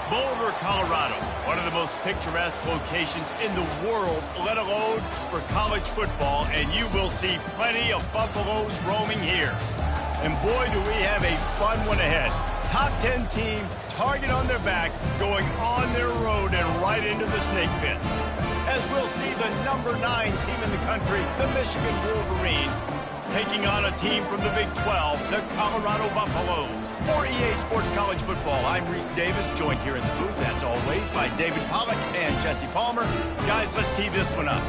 Boulder, Colorado, one of the most picturesque locations in the world, let alone for college football, and you will see plenty of Buffaloes roaming here. And boy, do we have a fun one ahead. Top 10 team, target on their back, going on their road and right into the snake pit. As we'll see the number 9 team in the country, the Michigan Wolverines, taking on a team from the Big 12, the Colorado Buffaloes. For EA Sports College Football, I'm Reese Davis, joined here in the booth, as always, by David Pollack and Jesse Palmer. Guys, let's tee this one up.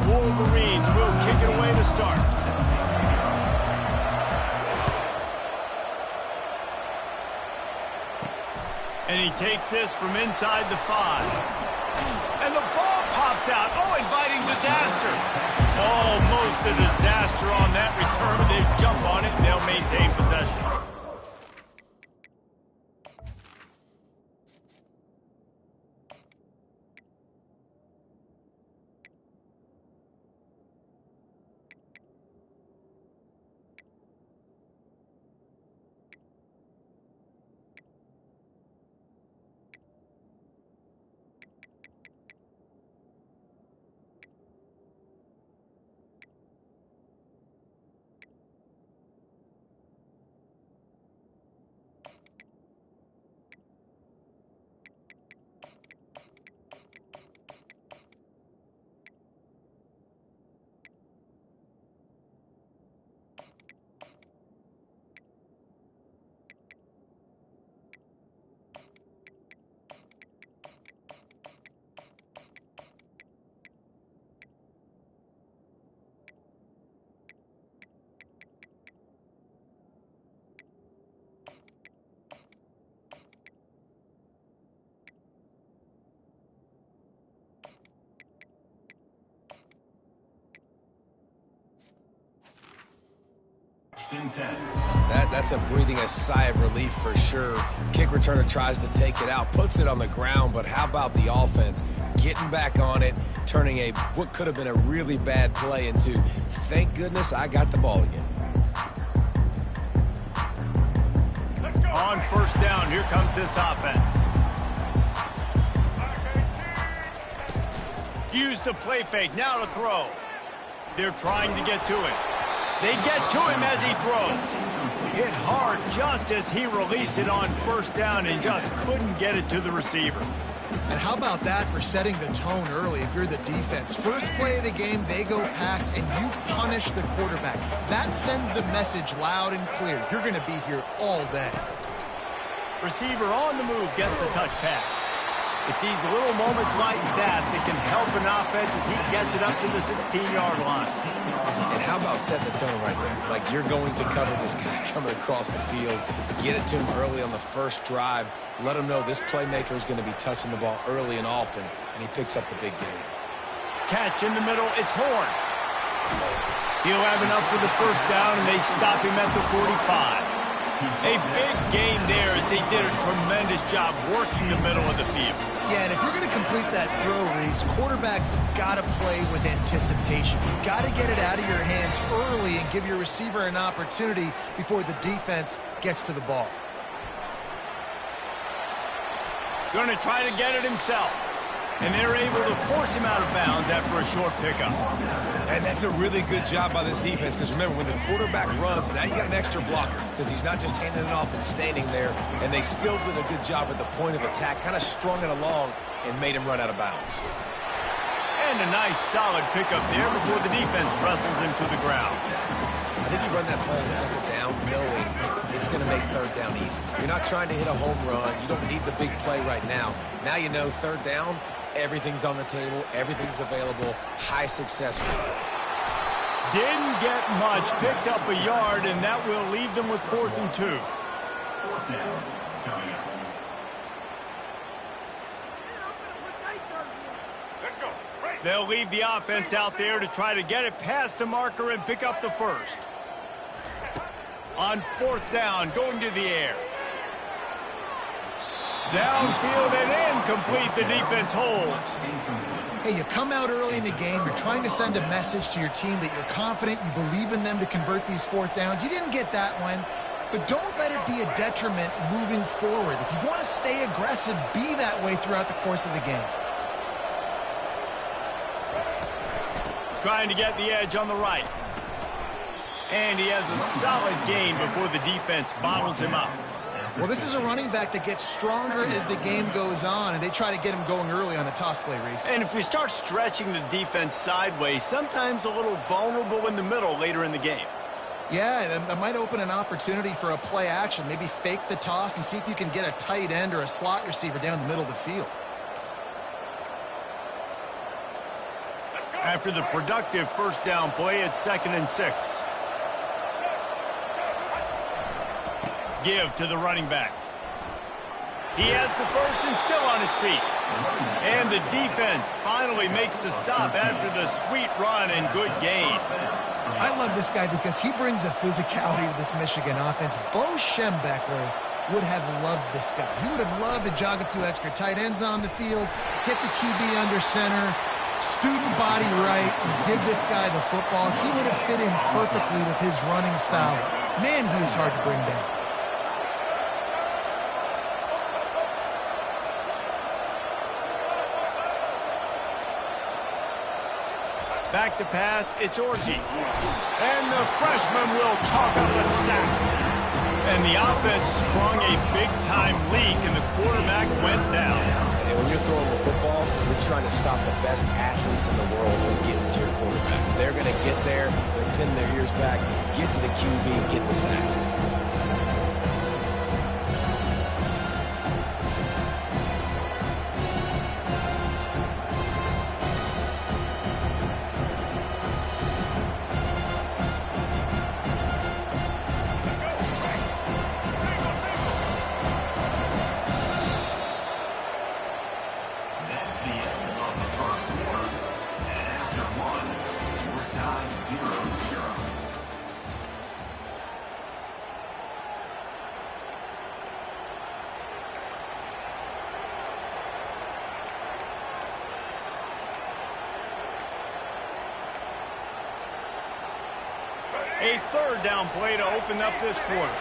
Wolverines will kick it away to start. And he takes this from inside the 5. And the ball pops out. Oh, inviting disaster. Almost a disaster on that return. They jump on it and they'll maintain possession. That's a breathing a sigh of relief for sure. Kick returner tries to take it out, puts it on the ground, but how about the offense getting back on it, turning what could have been a really bad play into, thank goodness I got the ball again. On first down, here comes this offense. Use the play fake, now to throw. They're trying to get to it. They get to him as he throws. Hit hard just as he released it on first down and just couldn't get it to the receiver. And how about that for setting the tone early if you're the defense? First play of the game, they go pass, and you punish the quarterback. That sends a message loud and clear. You're going to be here all day. Receiver on the move gets the touch pass. It's these little moments like that that can help an offense as he gets it up to the 16-yard line. And how about setting the tone right there? Like you're going to cover this guy coming across the field, get it to him early on the first drive, let him know this playmaker is going to be touching the ball early and often, and he picks up the big game. Catch in the middle, it's Horn. He'll have enough for the first down, and they stop him at the 45. A big game there as they did a tremendous job working the middle of the field. Yeah, and if you're going to complete that throw, Reese, quarterbacks got to play with anticipation. You've got to get it out of your hands early and give your receiver an opportunity before the defense gets to the ball. Going to try to get it himself. And they're able to force him out of bounds after a short pickup. And that's a really good job by this defense, because remember, when the quarterback runs, now you got an extra blocker, because he's not just handing it off and standing there, and they still did a good job at the point of attack, kind of strung it along and made him run out of bounds. And a nice solid pickup there before the defense wrestles him to the ground. I think you run that play on second down knowing it's going to make third down easy. You're not trying to hit a home run. You don't need the big play right now. Now you know third down, everything's on the table, everything's available, high success rate. Didn't get much, picked up a yard, and that will leave them with 4th and 2. Fourth down coming up. They'll leave the offense out there to try to get it past the marker and pick up the first. On 4th down, going to the air. Downfield and incomplete, the defense holds. Hey, you come out early in the game, you're trying to send a message to your team that you're confident, you believe in them to convert these fourth downs. You didn't get that one, but don't let it be a detriment moving forward. If you want to stay aggressive, be that way throughout the course of the game. Trying to get the edge on the right. And he has a solid gain before the defense bottles him up. Well, this is a running back that gets stronger as the game goes on, and they try to get him going early on the toss play, Reese. And if we start stretching the defense sideways, sometimes a little vulnerable in the middle later in the game. Yeah, that might open an opportunity for a play action. Maybe fake the toss and see if you can get a tight end or a slot receiver down the middle of the field. After the productive first down play, it's 2nd and 6. Give to the running back. He has the first and still on his feet. And the defense finally makes the stop after the sweet run and good gain. I love this guy because he brings a physicality to this Michigan offense. Bo Schembechler would have loved this guy. He would have loved to jog a few extra tight ends on the field, get the QB under center, student body right, and give this guy the football. He would have fit in perfectly with his running style. Man, he was hard to bring down. Back to pass, it's Orji. And the freshman will chalk up a sack. And the offense sprung a big-time leak, and the quarterback went down. And when you're throwing the football, you're trying to stop the best athletes in the world from getting to your quarterback. They're going to get there, they're pinning their ears back, get to the QB, get the sack. A third down play to open up this quarter.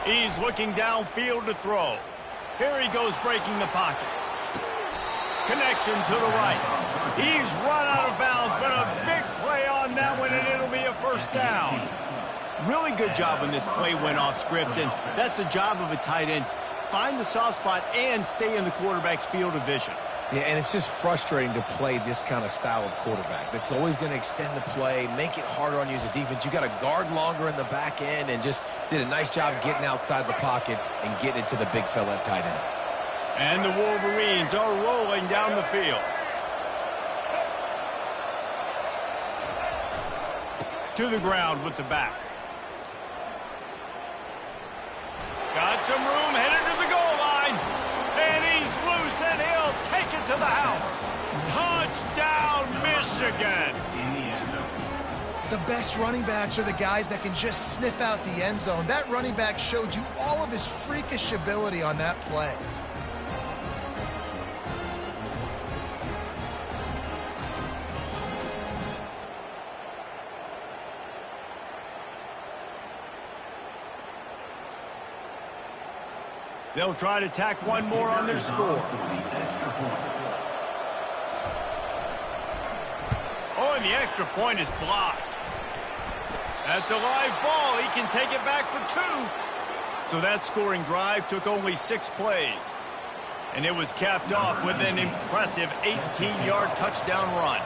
He's looking downfield to throw. Here he goes breaking the pocket. Connection to the right. He's run out of bounds, but a big play on that one, and it'll be a first down. Really good job when this play went off script, and that's the job of a tight end. Find the soft spot and stay in the quarterback's field of vision. Yeah, and it's just frustrating to play this kind of style of quarterback. That's always going to extend the play, make it harder on you as a defense. You got to guard longer in the back end, and just did a nice job getting outside the pocket and getting it to the big fella at tight end. And the Wolverines are rolling down the field. To the ground with the back. Got some room, headed to the goal line. And he's loose, and he'll take it to the house. Touchdown, Michigan. The best running backs are the guys that can just sniff out the end zone. That running back showed you all of his freakish ability on that play. They'll try to tack one more on their score. Oh, and the extra point is blocked. That's a live ball. He can take it back for 2. So that scoring drive took only 6 plays. And it was capped off with an impressive 18-yard touchdown run.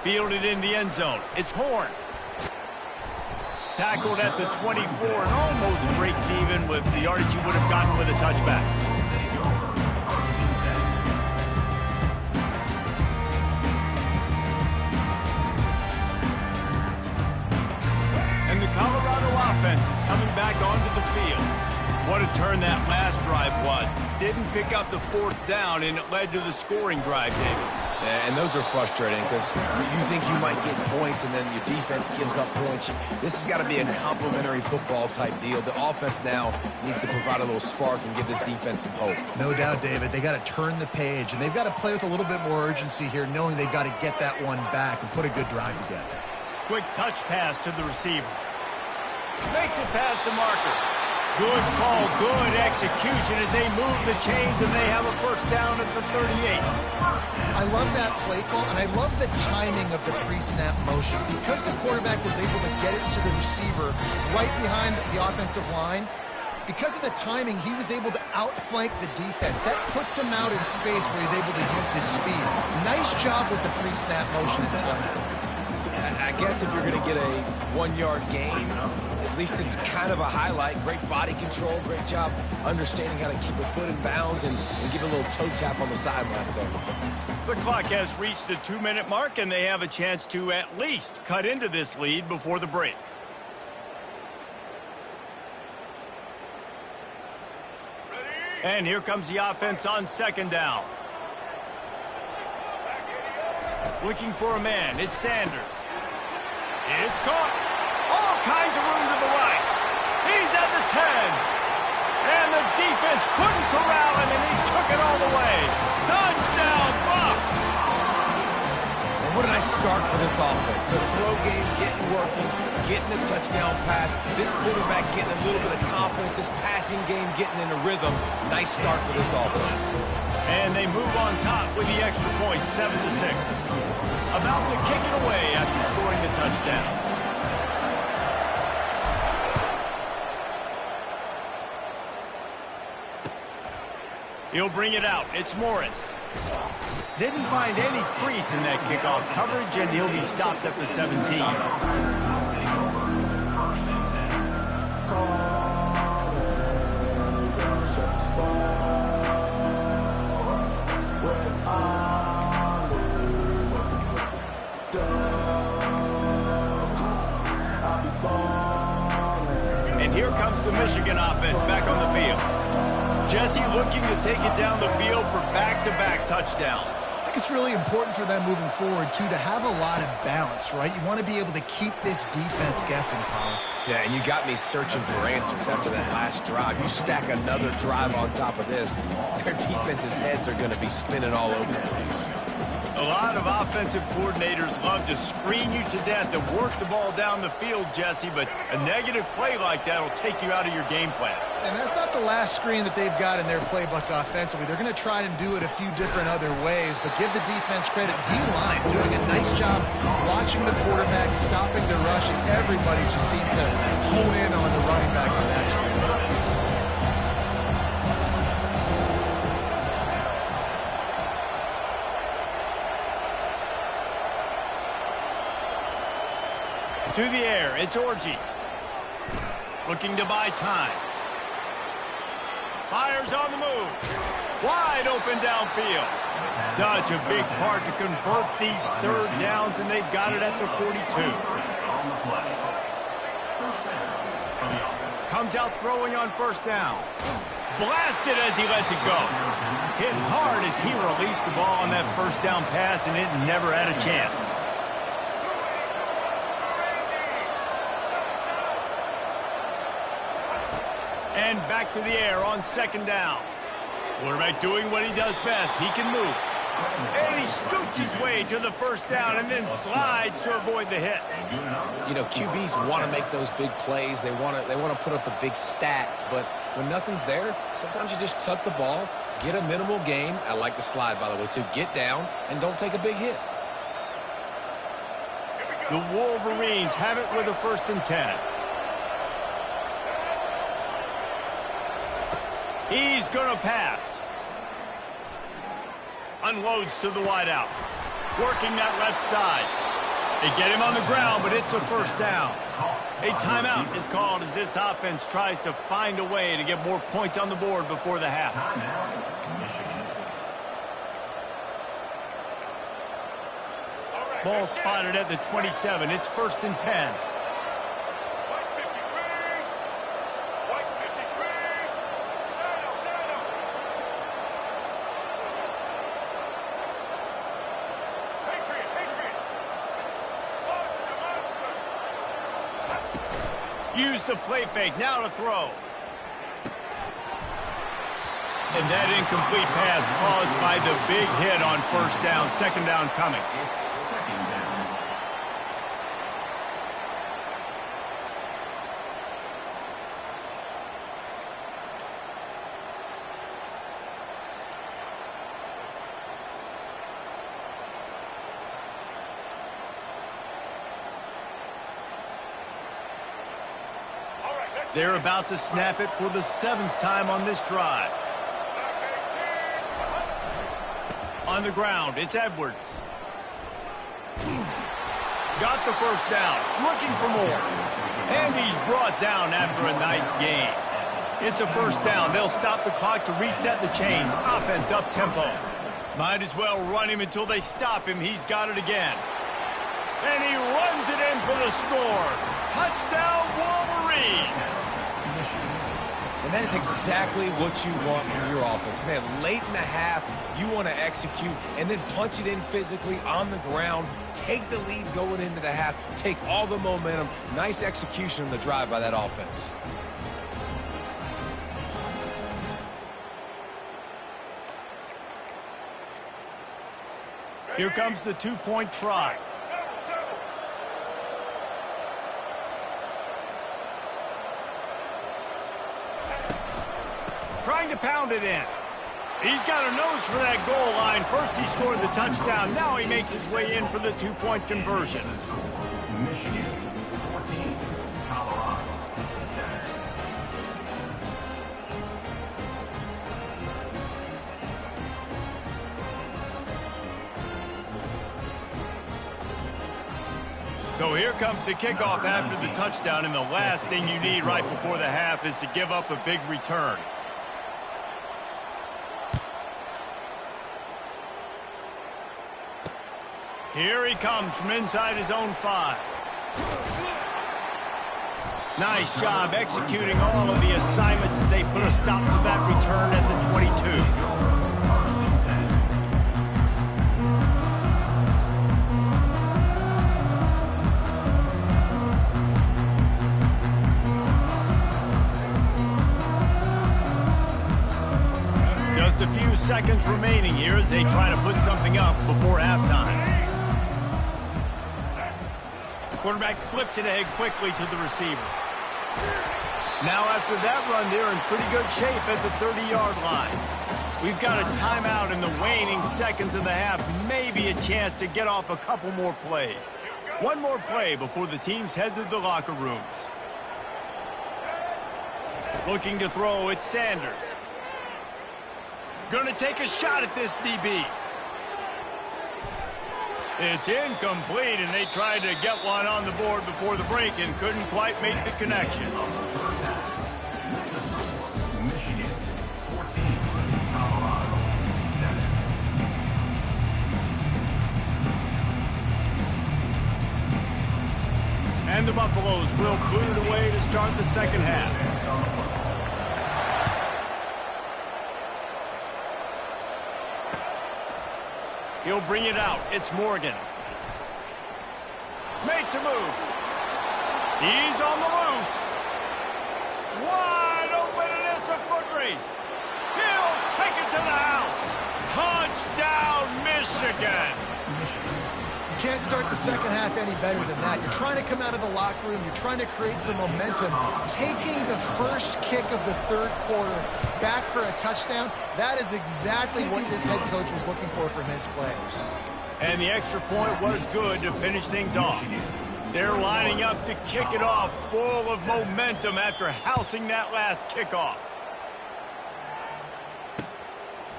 Fielded in the end zone. It's Horn. Tackled at the 24 and almost breaks even with the yardage he would have gotten with a touchback. And the Colorado offense is coming back onto the field. What a turn that last drive was. Didn't pick up the fourth down, and it led to the scoring drive, David. Yeah, and those are frustrating because you think you might get points and then your defense gives up points. This has got to be a complementary football type deal. The offense now needs to provide a little spark and give this defense some hope. No doubt, David. They got to turn the page, and they've got to play with a little bit more urgency here, knowing they've got to get that one back and put a good drive together. Quick touch pass to the receiver. Makes it past the marker. Good call, good execution as they move the chains and they have a first down at the 38. I love that play call, and I love the timing of the pre-snap motion. Because the quarterback was able to get it to the receiver right behind the offensive line, because of the timing, he was able to outflank the defense. That puts him out in space where he's able to use his speed. Nice job with the pre-snap motion and timing. I guess if you're going to get a 1-yard gain, at least it's kind of a highlight. Great body control, great job understanding how to keep a foot in bounds and give a little toe tap on the sidelines there. The clock has reached the 2-minute mark, and they have a chance to at least cut into this lead before the break. And here comes the offense on second down. Looking for a man, it's Sanders. It's caught. All kinds of room to the right. He's at the 10. And the defense couldn't corral him, and he took it all the way. Touchdown, Bucs! And what a nice start for this offense. The throw game getting working, getting the touchdown pass. This quarterback getting a little bit of confidence. This passing game getting in a rhythm. Nice start for this offense. And they move on top with the extra point, 7-6. About to kick it away after scoring the touchdown. He'll bring it out. It's Morris. Didn't find any crease in that kickoff coverage, and he'll be stopped at the 17. And here comes the Michigan offense back on the field. Jesse looking to take it down the field for back-to-back touchdowns. I think it's really important for them moving forward, too, to have a lot of balance, right? You want to be able to keep this defense guessing, Colin. Yeah, and you got me searching for answers after that last drive. You stack another drive on top of this, their defense's heads are going to be spinning all over the place. A lot of offensive coordinators love to screen you to death and work the ball down the field, Jesse, but a negative play like that will take you out of your game plan. And that's not the last screen that they've got in their playbook offensively. They're going to try and do it a few different other ways, but give the defense credit. D-line doing a nice job watching the quarterback, stopping the rush, and everybody just seemed to hone in on the running back on that screen. To the air, it's Orji. Looking to buy time. Fires on the move. Wide open downfield. Such a big part to convert these third downs, and they've got it at the 42. Comes out throwing on first down. Blasted as he lets it go. Hit hard as he released the ball on that first down pass, and it never had a chance. And back to the air on second down. Quarterback doing what he does best. He can move. And he scoots his way to the first down and then slides to avoid the hit. You know, QBs want to make those big plays. They want to put up the big stats. But when nothing's there, sometimes you just tuck the ball, get a minimal gain. I like the slide, by the way, too. Get down and don't take a big hit. The Wolverines have it with a 1st and 10. He's going to pass. Unloads to the wideout. Working that left side. They get him on the ground, but it's a first down. A timeout is called as this offense tries to find a way to get more points on the board before the half. Ball spotted at the 27. It's 1st and 10. Use the play fake, now to throw. And that incomplete pass caused by the big hit on first down. Second down coming. Second down. They're about to snap it for the 7th time on this drive. On the ground, it's Edwards. Got the first down, looking for more. And he's brought down after a nice gain. It's a first down. They'll stop the clock to reset the chains. Offense up tempo. Might as well run him until they stop him. He's got it again. And he runs it in for the score. Touchdown, Wolverines! And that is exactly what you want from your offense. Man, late in the half, you want to execute and then punch it in physically on the ground, take the lead going into the half, take all the momentum. Nice execution on the drive by that offense. Here comes the two-point try. Trying to pound it in. He's got a nose for that goal line. First he scored the touchdown. Now he makes his way in for the two-point conversion. Michigan 14, Colorado 7. So here comes the kickoff after the touchdown, and the last thing you need right before the half is to give up a big return. Here he comes from inside his own 5. Nice job executing all of the assignments as they put a stop to that return at the 22. Just a few seconds remaining here as they try to put something up before halftime. Quarterback flips it ahead quickly to the receiver. Now after that run, they're in pretty good shape at the 30-yard line. We've got a timeout in the waning seconds of the half. Maybe a chance to get off a couple more plays. One more play before the teams head to the locker rooms. Looking to throw, it's Sanders. Gonna take a shot at this DB. It's incomplete, and they tried to get one on the board before the break and couldn't quite make the connection. Michigan 14, Colorado 7. And the Buffaloes will boot it away to start the second half. He'll bring it out. It's Morgan. Makes a move. He's on the loose. Wide open, and it's a foot race. He'll take it to the house. Touchdown, Michigan. You can't start the second half any better than that. You're trying to come out of the locker room. You're trying to create some momentum. Taking the first kick of the third quarter back for a touchdown, that is exactly what this head coach was looking for from his players. And the extra point was good to finish things off. They're lining up to kick it off full of momentum after housing that last kickoff.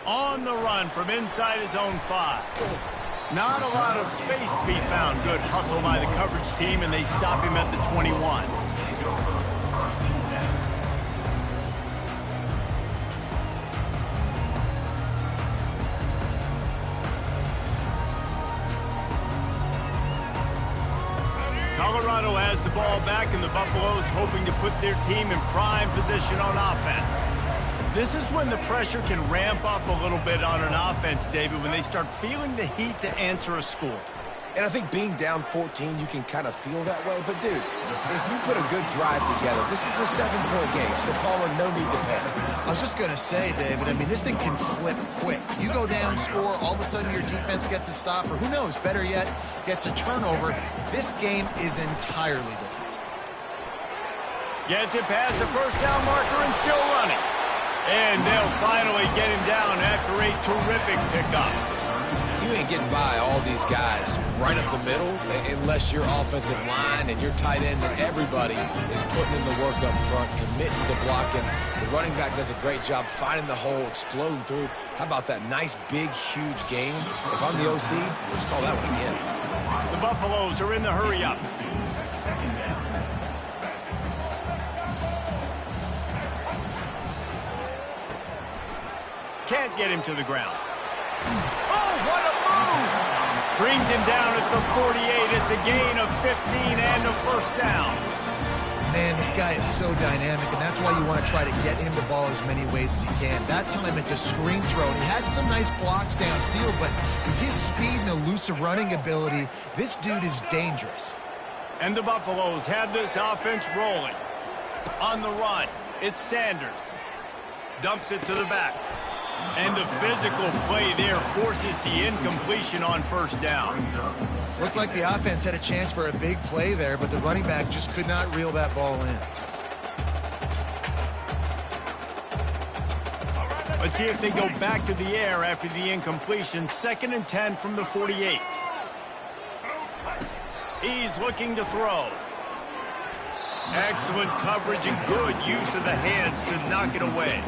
On the run from inside his own 5. Not a lot of space to be found. Good hustle by the coverage team, and they stop him at the 21. Colorado has the ball back, and the Buffaloes hoping to put their team in prime position on offense. This is when the pressure can ramp up a little bit on an offense, David, when they start feeling the heat to answer a score. And I think being down 14, you can kind of feel that way. But, dude, if you put a good drive together, this is a 7-point game. So, Palmer, no need to panic. I was just going to say, David, I mean, this thing can flip quick. You go down, score, all of a sudden your defense gets a stop, or who knows, better yet, gets a turnover. This game is entirely different. Gets it past the first down marker and still running. And they'll finally get him down after a terrific pickup. You ain't getting by all these guys right up the middle unless your offensive line and your tight end and everybody is putting in the work up front, committing to blocking. The running back does a great job finding the hole, exploding through. How about that nice, big, huge game? If I'm the OC, let's call that one again. The Buffaloes are in the hurry-up. Can't get him to the ground. Oh, what a move! Brings him down at the 48. It's a gain of 15 and a first down. Man, this guy is so dynamic, and that's why you want to try to get him the ball as many ways as you can. That time, it's a screen throw, and he had some nice blocks downfield, but with his speed and elusive running ability, this dude is dangerous. And the Buffaloes have this offense rolling. On the run, it's Sanders. Dumps it to the back. And the physical play there forces the incompletion on first down. Looked like the offense had a chance for a big play there, but the running back just could not reel that ball in. Let's see if they go back to the air after the incompletion. 2nd and 10 from the 48. He's looking to throw. Excellent coverage and good use of the hands to knock it away.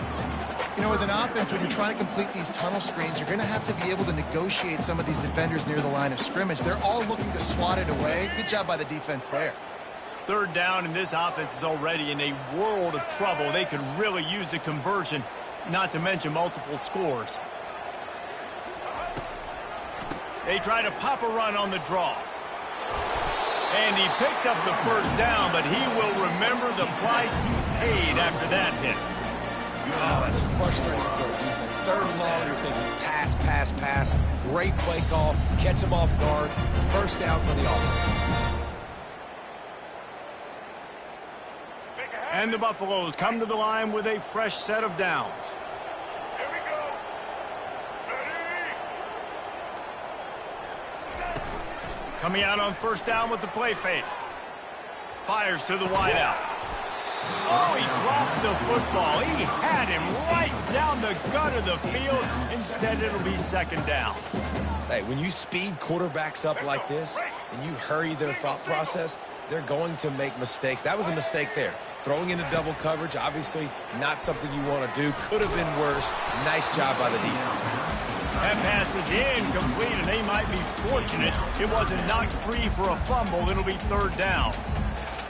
You know, as an offense, when you're trying to complete these tunnel screens, you're going to have to be able to negotiate some of these defenders near the line of scrimmage. They're all looking to swat it away. Good job by the defense there. 3rd down, and this offense is already in a world of trouble. They could really use a conversion, not to mention multiple scores. They try to pop a run on the draw. And he picks up the first down, but he will remember the price he paid after that hit. Oh, that's frustrating for a defense. 3rd and long, you're thinking pass, pass, pass. Great play call. Catch him off guard. First down for the offense. And the Buffaloes come to the line with a fresh set of downs. Here we go. Ready? Coming out on first down with the play fake. Fires to the wideout. Oh, he drops the football. He had him right down the gut of the field. Instead, it'll be 2nd down. Hey, when you speed quarterbacks up like this and you hurry their thought process, they're going to make mistakes. That was a mistake there. Throwing into double coverage, obviously not something you want to do. Could have been worse. Nice job by the defense. That pass is incomplete, and they might be fortunate it wasn't knocked free for a fumble. It'll be 3rd down.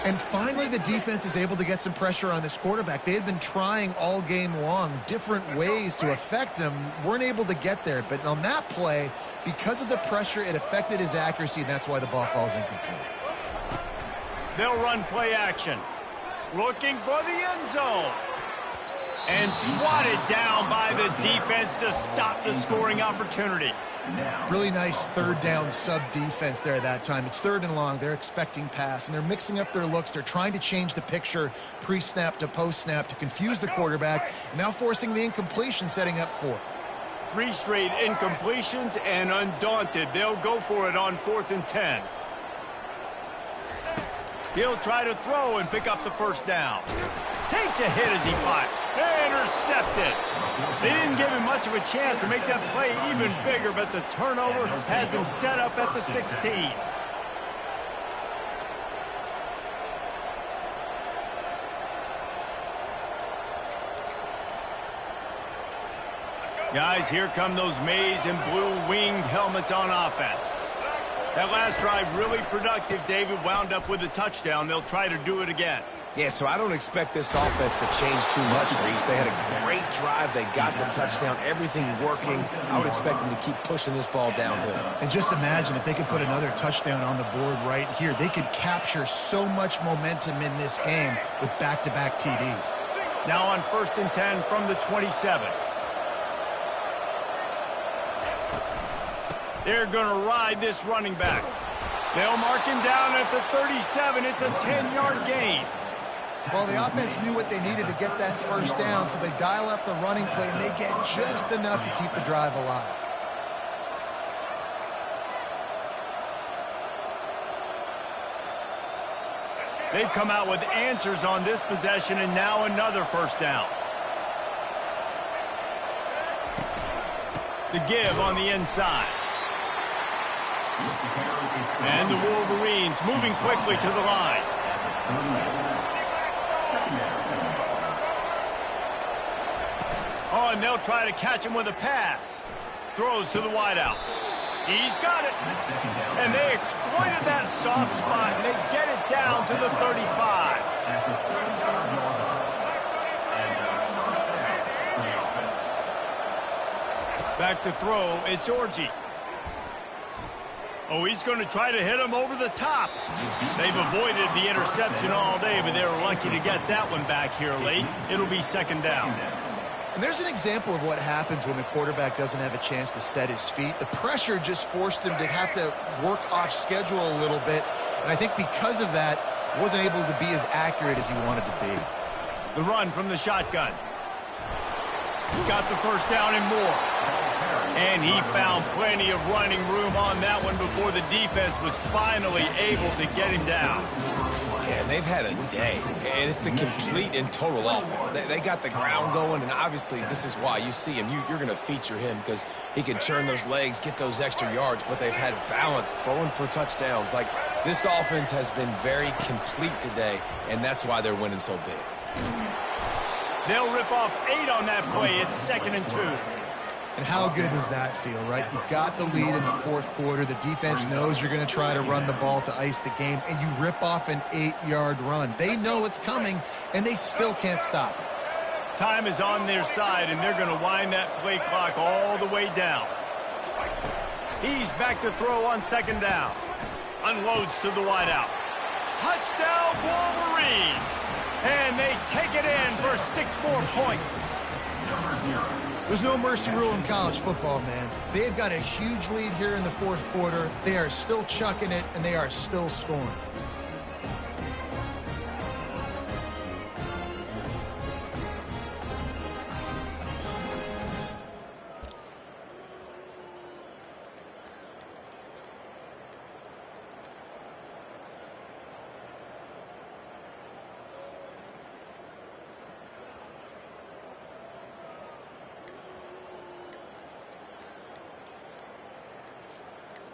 And finally, the defense is able to get some pressure on this quarterback. They had been trying all game long different ways to affect him, weren't able to get there. But on that play, because of the pressure, it affected his accuracy, and that's why the ball falls incomplete. They'll run play action. Looking for the end zone. And swatted down by the defense to stop the scoring opportunity. Really nice 3rd down sub-defense there that time. It's 3rd and long. They're expecting pass, and they're mixing up their looks. They're trying to change the picture pre-snap to post-snap to confuse the quarterback, and now forcing the incompletion, setting up 4th. 3 straight incompletions, and undaunted, they'll go for it on 4th and 10. He'll try to throw and pick up the first down. Takes a hit as he fires. Intercepted. They didn't give him much of a chance to make that play even bigger, but the turnover has him set up at the 16. Guys, here come those maize and blue winged helmets on offense. That last drive really productive. David wound up with a touchdown. They'll try to do it again. Yeah, so I don't expect this offense to change too much, Reese. They had a great drive. They got the touchdown. Everything working. I would expect them to keep pushing this ball downhill. And just imagine if they could put another touchdown on the board right here. They could capture so much momentum in this game with back-to-back TDs. Now on 1st and 10 from the 27. They're going to ride this running back. They'll mark him down at the 37. It's a 10-yard gain. Well, the offense knew what they needed to get that first down, so they dial up the running play, and they get just enough to keep the drive alive. They've come out with answers on this possession, and now another first down. The give on the inside. And the Wolverines moving quickly to the line. Oh, and they'll try to catch him with a pass. Throws to the wideout. He's got it. And they exploited that soft spot, and they get it down to the 35. Back to throw, it's Orji. Oh, he's going to try to hit him over the top. They've avoided the interception all day, but they were lucky to get that one back here late. It'll be second down. And there's an example of what happens when the quarterback doesn't have a chance to set his feet. The pressure just forced him to have to work off schedule a little bit. And I think because of that, wasn't able to be as accurate as he wanted to be. The run from the shotgun. Got the first down and more. And he found plenty of running room on that one before the defense was finally able to get him down. Yeah, and they've had a day, and it's the complete and total offense. They got the ground going, and obviously this is why you see him. You're going to feature him because he can churn those legs, get those extra yards, but they've had balance throwing for touchdowns. Like, this offense has been very complete today, and that's why they're winning so big. They'll rip off 8 on that play. It's 2nd and 2. And how good does that feel, right? You've got the lead in the fourth quarter. The defense knows you're going to try to run the ball to ice the game, and you rip off an 8-yard run. They know it's coming, and they still can't stop it. Time is on their side, and they're going to wind that play clock all the way down. He's back to throw on second down. Unloads to the wideout. Touchdown, Wolverines! And they take it in for 6 more points. There's no mercy rule in college football, man. They've got a huge lead here in the fourth quarter. They are still chucking it, and they are still scoring.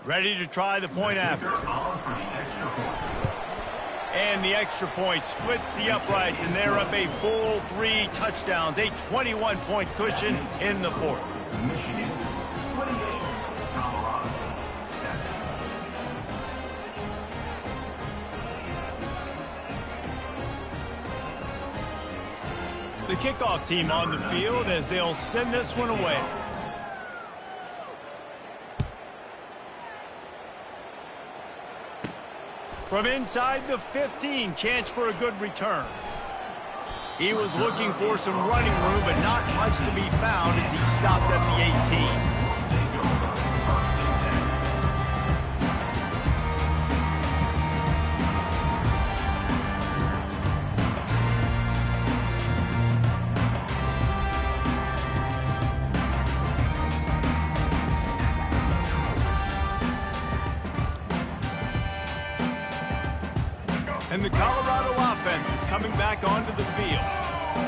Ready to try the point after. And the extra point splits the uprights, and they're up a full 3 touchdowns, a 21-point cushion in the fourth. Michigan 28, Colorado 7. The kickoff team on the field as they'll send this one away. From inside the 15, chance for a good return. He was looking for some running room, but not much to be found as he stopped at the 18. And the Colorado offense is coming back onto the field.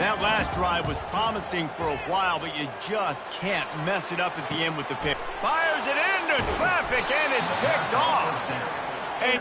That last drive was promising for a while, but you just can't mess it up at the end with the pick. Fires it into traffic, and it's picked off. And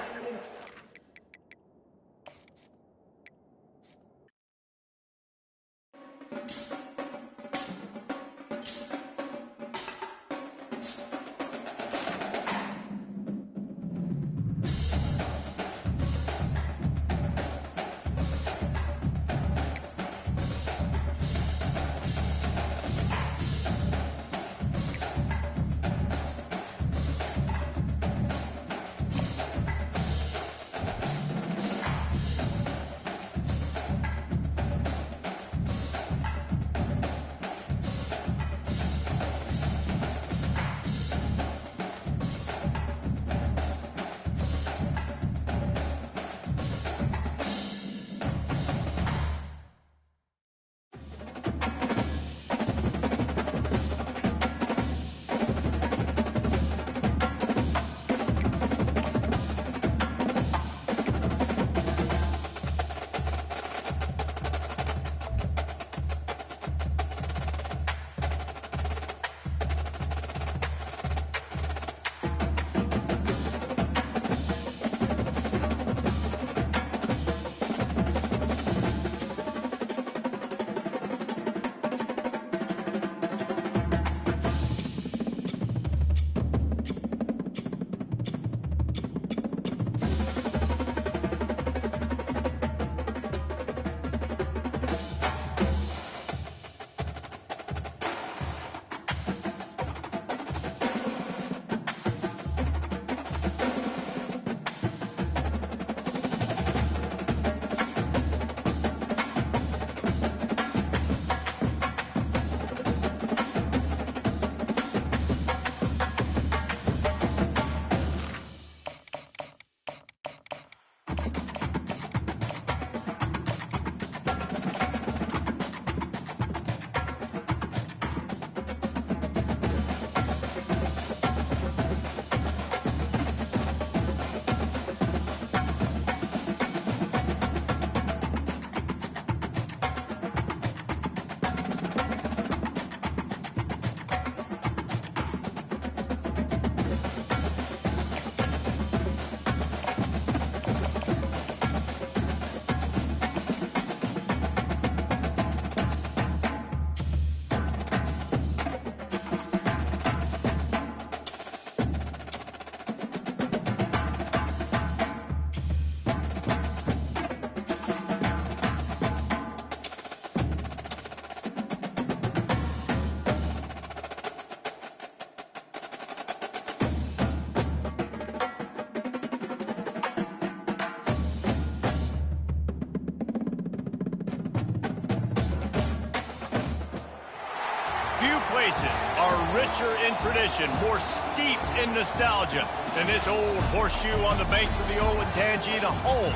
Few places are richer in tradition, more steeped in nostalgia than this old horseshoe on the banks of the Olentangy, the home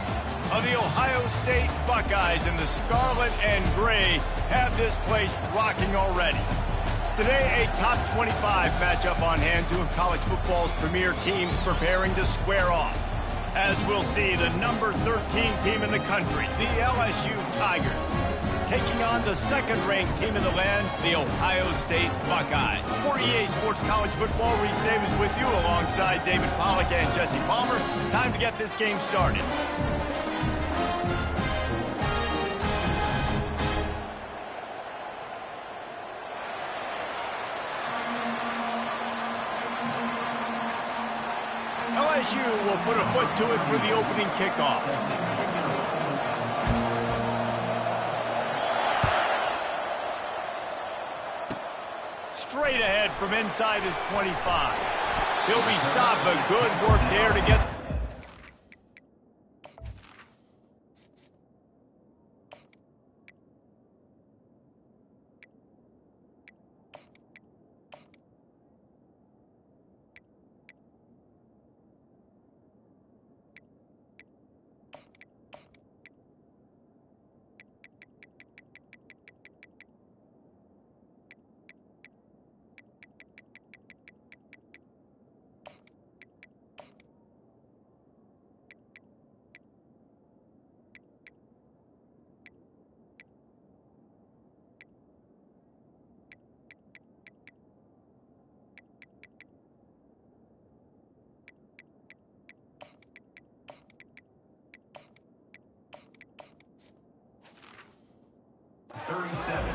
of the Ohio State Buckeyes, and the scarlet and gray have this place rocking already. Today, a top 25 matchup on hand, two of college football's premier teams preparing to square off. As we'll see, the number 13 team in the country, the LSU Tigers, taking on the second-ranked team in the land, the Ohio State Buckeyes. For EA Sports College Football, Reese Davis with you alongside David Pollack and Jesse Palmer. Time to get this game started. LSU will put a foot to it for the opening kickoff. Straight ahead from inside his 25. He'll be stopped, but good work there to get...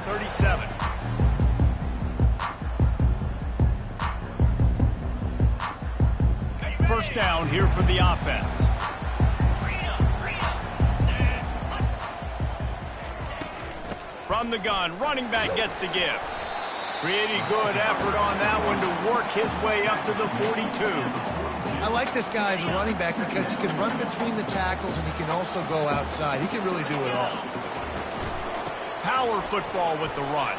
Thirty-seven. First down here for the offense. From the gun, running back gets to give. Pretty good effort on that one to work his way up to the 42. I like this guy as a running back because he can run between the tackles and he can also go outside. He can really do it all. Power football with the run.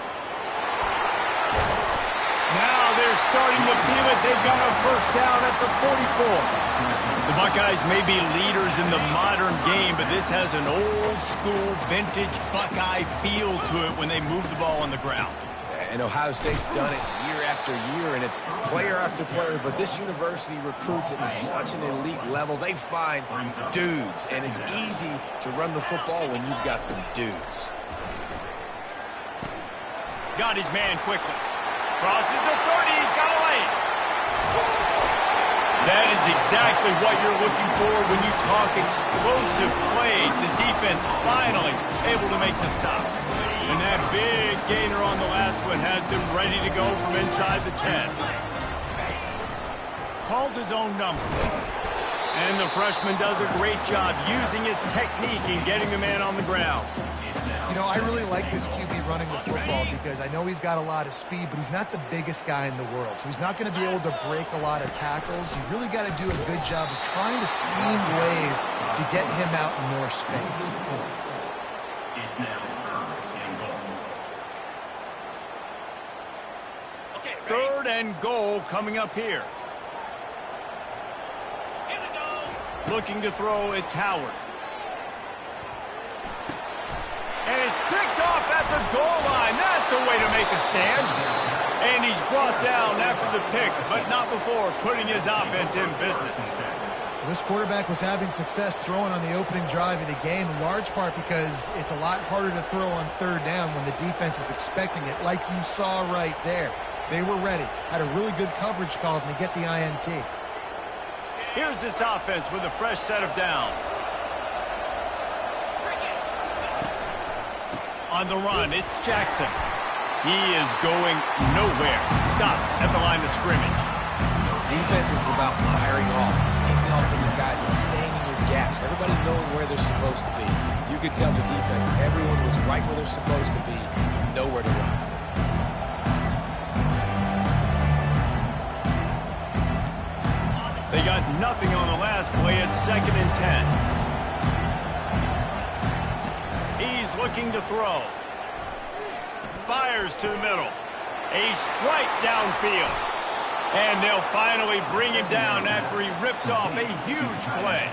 Now they're starting to feel it. They've got a first down at the 44. The Buckeyes may be leaders in the modern game, but this has an old-school, vintage Buckeye feel to it when they move the ball on the ground. And Ohio State's done it year after year, and it's player after player, but this university recruits at such an elite level. They find dudes, and it's easy to run the football when you've got some dudes. Got his man quickly. Crosses the 30. He's got a lane. That is exactly what you're looking for when you talk explosive plays. The defense finally able to make the stop. And that big gainer on the last one has them ready to go from inside the 10. Calls his own number. And the freshman does a great job using his technique and getting the man on the ground. You know, I really like this QB running the football because I know he's got a lot of speed, but he's not the biggest guy in the world. So he's not going to be able to break a lot of tackles. You really got to do a good job of trying to scheme ways to get him out in more space. It's now Third and goal coming up here. Looking to throw, it's Howard. And it's picked off at the goal line. That's a way to make a stand. And he's brought down after the pick, but not before putting his offense in business. This quarterback was having success throwing on the opening drive of the game, in large part because it's a lot harder to throw on third down when the defense is expecting it, like you saw right there. They were ready, had a really good coverage call to get the INT. Here's this offense with a fresh set of downs. On the run, it's Jackson. He is going nowhere. Stop at the line of scrimmage. Defense is about firing off, hitting the offensive guys, and staying in your gaps. Everybody knowing where they're supposed to be. You could tell the defense, everyone was right where they're supposed to be, nowhere to run. They got nothing on the last play. It's 2nd and 10. He's looking to throw. Fires to the middle. A strike downfield. And they'll finally bring him down after he rips off a huge play.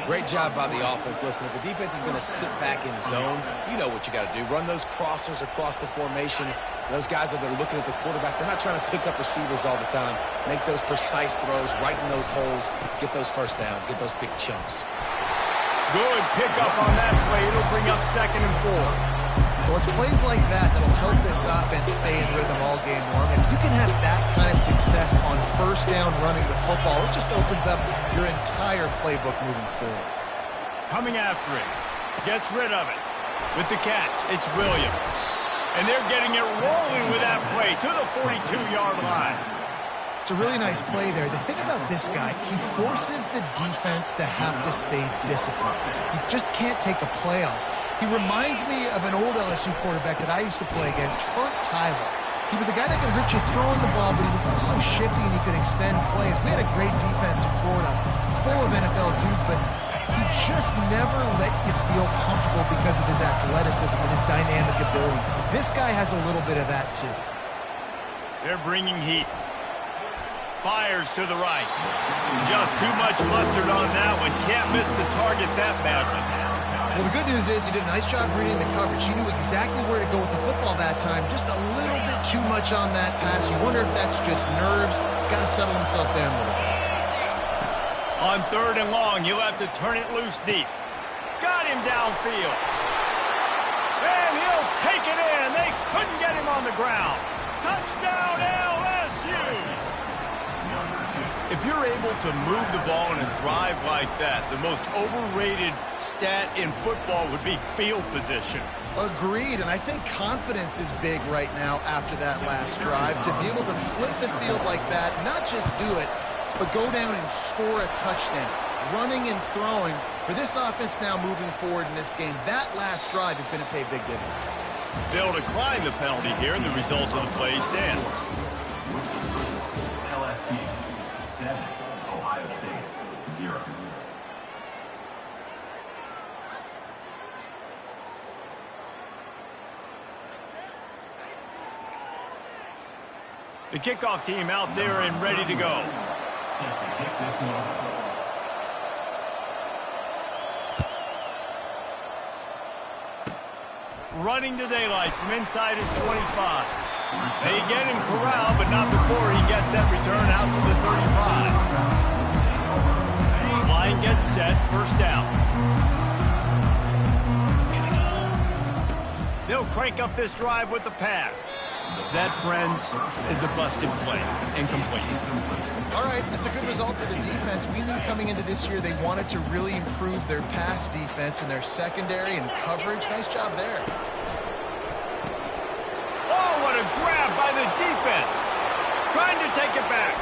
Great job by the offense. Listen, if the defense is going to sit back in zone, you know what you got to do. Run those crossers across the formation. Those guys that are looking at the quarterback, they're not trying to pick up receivers all the time. Make those precise throws, right in those holes, get those first downs, get those big chunks. Good pickup on that play. It'll bring up 2nd and 4. Well, it's plays like that that'll help this offense stay in rhythm all game long. And if you can have that kind of success on first down running the football, it just opens up your entire playbook moving forward. Coming after it. Gets rid of it. With the catch, it's Williams. And they're getting it rolling with that play to the 42-yard line. It's a really nice play there. The thing about this guy, he forces the defense to have to stay disciplined. He just can't take a play off. He reminds me of an old LSU quarterback that I used to play against, Hurt Tyler. He was a guy that could hurt you throwing the ball, but he was also shifty and he could extend plays. We had a great defense in Florida, full of NFL dudes, but he just never let you feel comfortable because of his athleticism and his dynamic ability. This guy has a little bit of that too. They're bringing heat. Fires to the right. Just too much mustard on that one. Can't miss the target that badly. Well, the good news is he did a nice job reading the coverage. He knew exactly where to go with the football that time. Just a little bit too much on that pass. You wonder if that's just nerves. He's got to settle himself down a little bit. On 3rd and long, you'll have to turn it loose deep. Got him downfield. And he'll take it in. They couldn't get him on the ground. Touchdown, LSU! If you're able to move the ball in a drive like that, the most overrated stat in football would be field position. Agreed, and I think confidence is big right now after that last drive. To be able to flip the field like that, not just do it, but go down and score a touchdown. Running and throwing. For this offense now moving forward in this game, that last drive is going to pay big dividends. They'll decline the penalty here, and the result of the play stands. LSU 7, Ohio State 0. The kickoff team out there and ready to go. Set to kick this one. Running to daylight from inside his 25. They get him corralled, but not before he gets that return out to the 35. Line gets set, first down. They'll crank up this drive with the pass. That, friends, is a busted play. Incomplete. All right, that's a good result for the defense. We knew coming into this year they wanted to really improve their pass defense and their secondary and coverage. Nice job there. Oh, what a grab by the defense. Trying to take it back.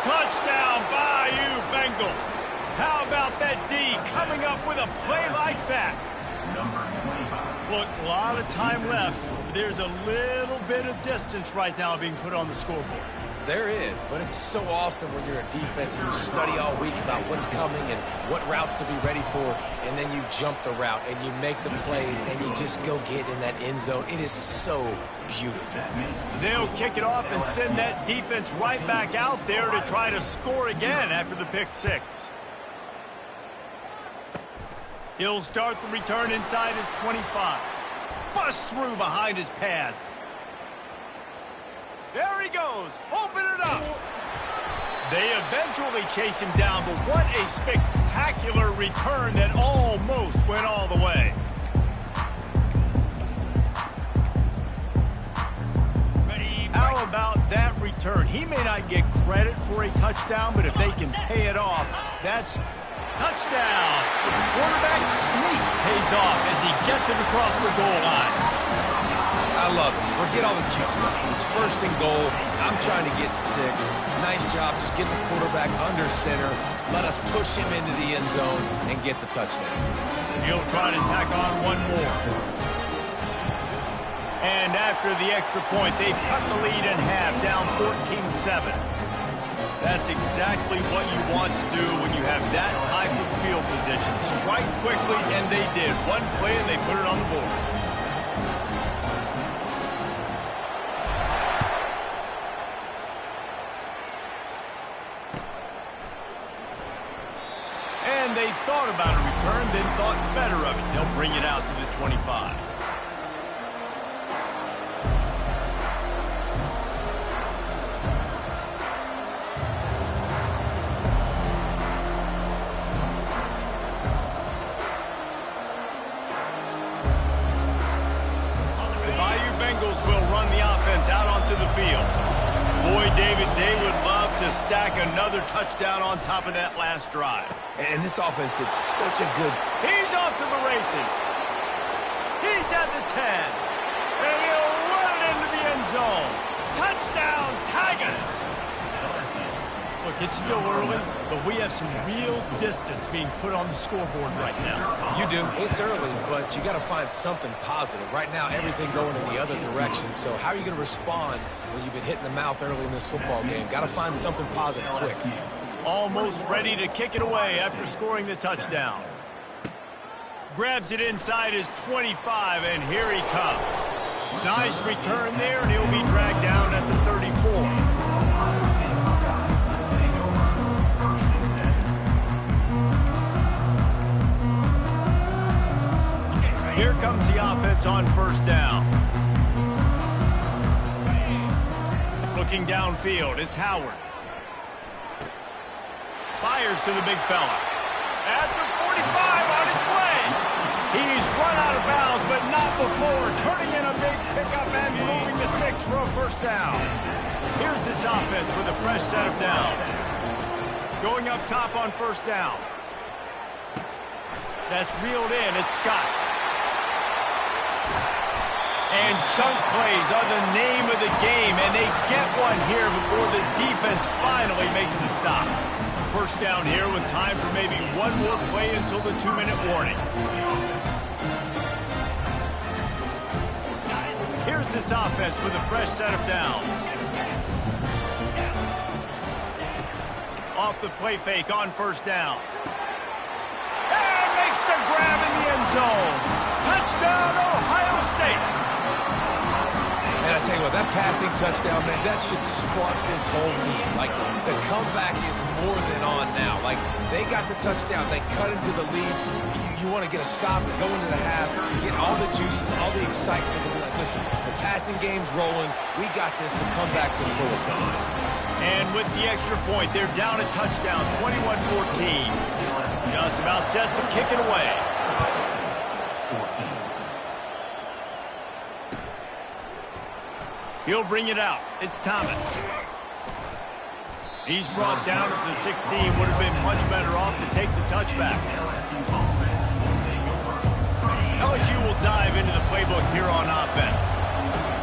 Touchdown, Bayou Bengals. How about that D coming up with a play like that? Number 25. Look, a lot of time left. There's a little bit of distance right now being put on the scoreboard. There is, but it's so awesome when you're a defense and you study all week about what's coming and what routes to be ready for, and then you jump the route and you make the plays and you just go get in that end zone. It is so beautiful. They'll kick it off and send that defense right back out there to try to score again after the pick six. He'll start the return inside his 25. Bust through behind his pad. There he goes. Open it up. They eventually chase him down, but what a spectacular return that almost went all the way. How about that return? He may not get credit for a touchdown, but if they can pay it off, that's touchdown. Quarterback sneak pays off as he gets it across the goal line. I love it. Forget all the cute stuff. It's first and goal. I'm trying to get 6. Nice job. Just get the quarterback under center. Let us push him into the end zone and get the touchdown. He'll try to tack on one more. And after the extra point, they've cut the lead in half, down 14-7. That's exactly what you want to do when you have that type of field position. Strike quickly, and they did. One play, and they put it on the board. thought about a return, then thought better of it. They'll bring it out to the 25. The Bayou Bengals will run the offense out onto the field. Boy, David, they would love to stack another touchdown on top of that last drive. And this offense did such a good... He's off to the races. He's at the 10. And he'll run it into the end zone. Touchdown, Tigers! Look, it's still early, but we have some real distance being put on the scoreboard right now. You do. It's early, but you got to find something positive. Right now, everything going in the other direction. So how are you going to respond when you've been hit in the mouth early in this football game? Got to find something positive quick. Almost ready to kick it away after scoring the touchdown. Grabs it inside his 25, and here he comes. Nice return there, and he'll be dragged down at the 34. Here comes the offense on first down. Looking downfield, it's Howard. Fires to the big fella. At the 45 on its way. He's run out of bounds, but not before turning in a big pickup and moving the sticks for a first down. Here's this offense with a fresh set of downs. Going up top on first down. That's reeled in. It's Scott. And chunk plays are the name of the game, and they get one here before the defense finally makes the stop. First down here with time for maybe one more play until the 2-minute warning. Here's this offense with a fresh set of downs. Off the play fake on first down. And makes the grab in the end zone. Touchdown, Ohio State. And I tell you what, that passing touchdown, man, that should spark this whole team. Like, the comeback is more than on now. Like, they got the touchdown. They cut into the lead. You want to get a stop and go into the half, get all the juices, all the excitement. And be like, listen, the passing game's rolling. We got this. The comeback's in full effect. And with the extra point, they're down a touchdown, 21-14. Just about set to kick it away. He'll bring it out. It's Thomas. He's brought down at the 16. Would have been much better off to take the touchback. LSU will dive into the playbook here on offense.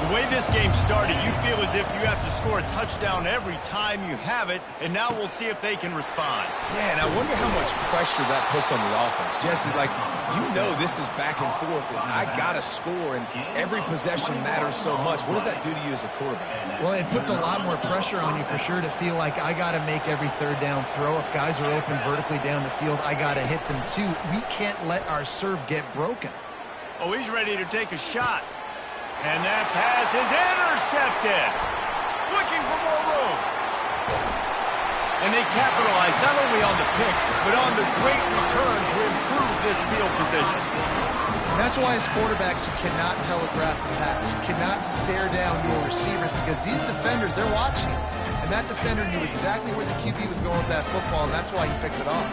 The way this game started, you feel as if you have to score a touchdown every time you have it, and now we'll see if they can respond. Yeah, and I wonder how much pressure that puts on the offense. Jesse, like, you know this is back and forth, and I got to score, and every possession matters so much. What does that do to you as a quarterback? Well, it puts a lot more pressure on you for sure to feel like I got to make every third down throw. If guys are open vertically down the field, I got to hit them too. We can't let our serve get broken. Oh, he's ready to take a shot. And that pass is intercepted. Looking for more room. And they capitalize not only on the pick, but on the great return to improve this field position. And that's why as quarterbacks, you cannot telegraph the pass. You cannot stare down your receivers because these defenders, they're watching it. And that defender knew exactly where the QB was going with that football, and that's why he picked it off.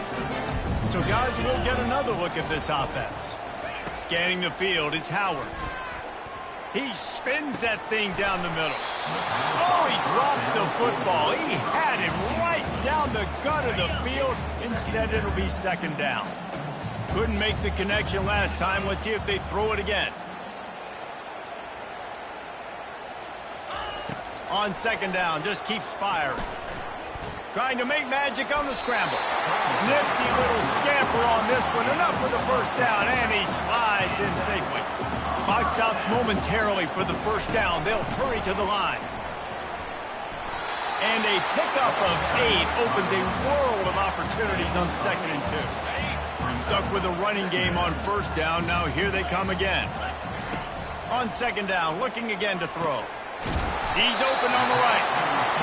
So, guys, we'll get another look at this offense. Scanning the field, it's Howard. He spins that thing down the middle. Oh, he drops the football. He had it right down the gut of the field. Instead, it'll be second down. Couldn't make the connection last time. Let's see if they throw it again. On second down, just keeps firing. Trying to make magic on the scramble. Nifty little scamper on this one. Enough for the first down, and he slides in safely. Clock stops momentarily for the first down. They'll hurry to the line. And a pickup of 8 opens a world of opportunities on second and 2. Stuck with a running game on first down. Now here they come again. On second down, looking again to throw. He's open on the right.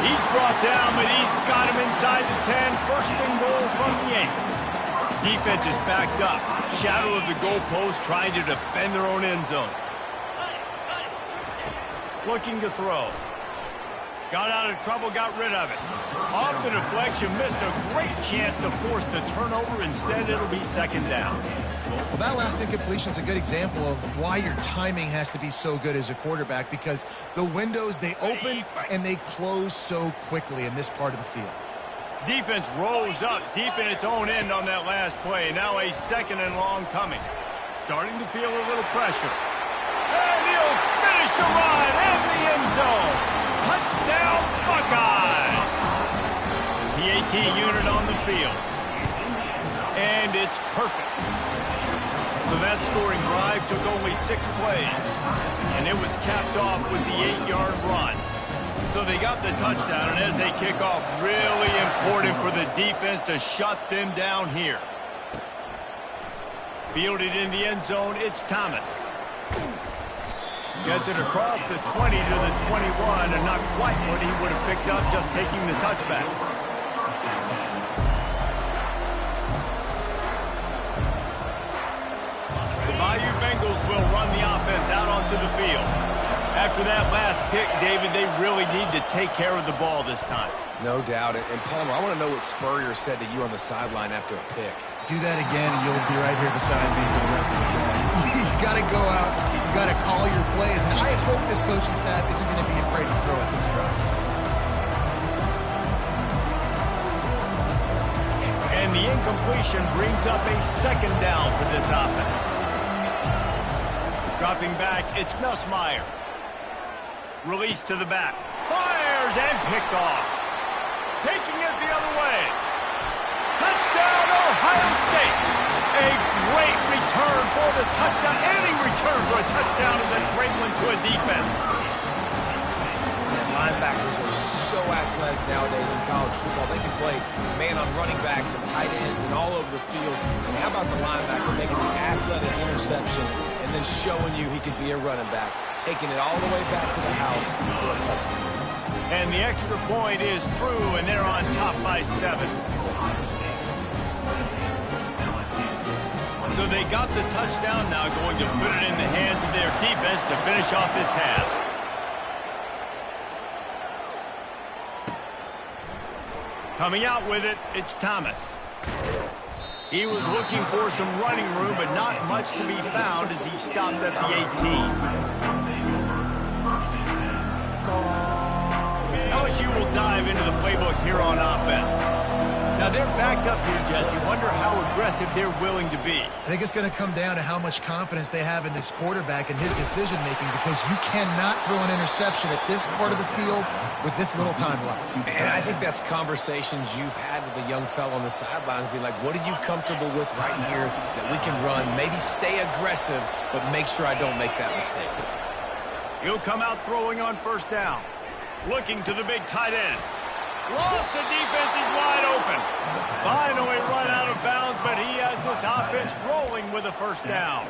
He's brought down, but he's got him inside the 10. First and goal from the 8. Defense is backed up. Shadow of the goalpost, trying to defend their own end zone. Looking to throw. Got out of trouble, got rid of it. Off the deflection, missed a great chance to force the turnover. Instead, it'll be second down. Well, that last incompletion is a good example of why your timing has to be so good as a quarterback, because the windows, they open and they close so quickly in this part of the field. Defense rolls up deep in its own end on that last play. Now a second and long coming. Starting to feel a little pressure. And he'll finish the run in the end zone. Touchdown, Buckeyes! The 18 unit on the field. And it's perfect. So that scoring drive took only 6 plays. And it was capped off with the 8-yard run. So they got the touchdown, and as they kick off, really important for the defense to shut them down here. Fielded in the end zone, it's Thomas. Gets it across the 20 to the 21, and not quite what he would have picked up just taking the touchback. The Bayou Bengals will run the offense out onto the field. After that last pick, David, they really need to take care of the ball this time. No doubt. And Palmer, I want to know what Spurrier said to you on the sideline after a pick. Do that again, and you'll be right here beside me for the rest of the game. You got to go out. You got to call your plays, and I hope this coaching staff isn't going to be afraid to throw at this route. And the incompletion brings up a second down for this offense. Dropping back, it's Nussmeier. Release to the back. Fires and picked off. Taking it the other way. Touchdown, Ohio State. A great return for the touchdown. Any return for a touchdown is a great one to a defense. And linebackers are so athletic nowadays in college football. They can play man on running backs and tight ends and all over the field. And how about the linebacker making the athletic interception and then showing you he could be a running back, taking it all the way back to the house for a touchdown. And the extra point is true, and they're on top by 7. So they got the touchdown, now going to put it in the hands of their defense to finish off this half. Coming out with it, it's Thomas. He was looking for some running room, but not much to be found as he stopped at the 18. LSU will dive into the playbook here on offense. Now they're backed up here, Jesse. Wonder how aggressive they're willing to be. I think it's going to come down to how much confidence they have in this quarterback and his decision-making, because you cannot throw an interception at this part of the field with this little time left. And I think that's conversations you've had with a young fellow on the sidelines, being like, what are you comfortable with right here that we can run? Maybe stay aggressive, but make sure I don't make that mistake. He'll come out throwing on first down. Looking to the big tight end. Lost, the defense is wide open. Finally run out of bounds, but he has this offense rolling with a first down.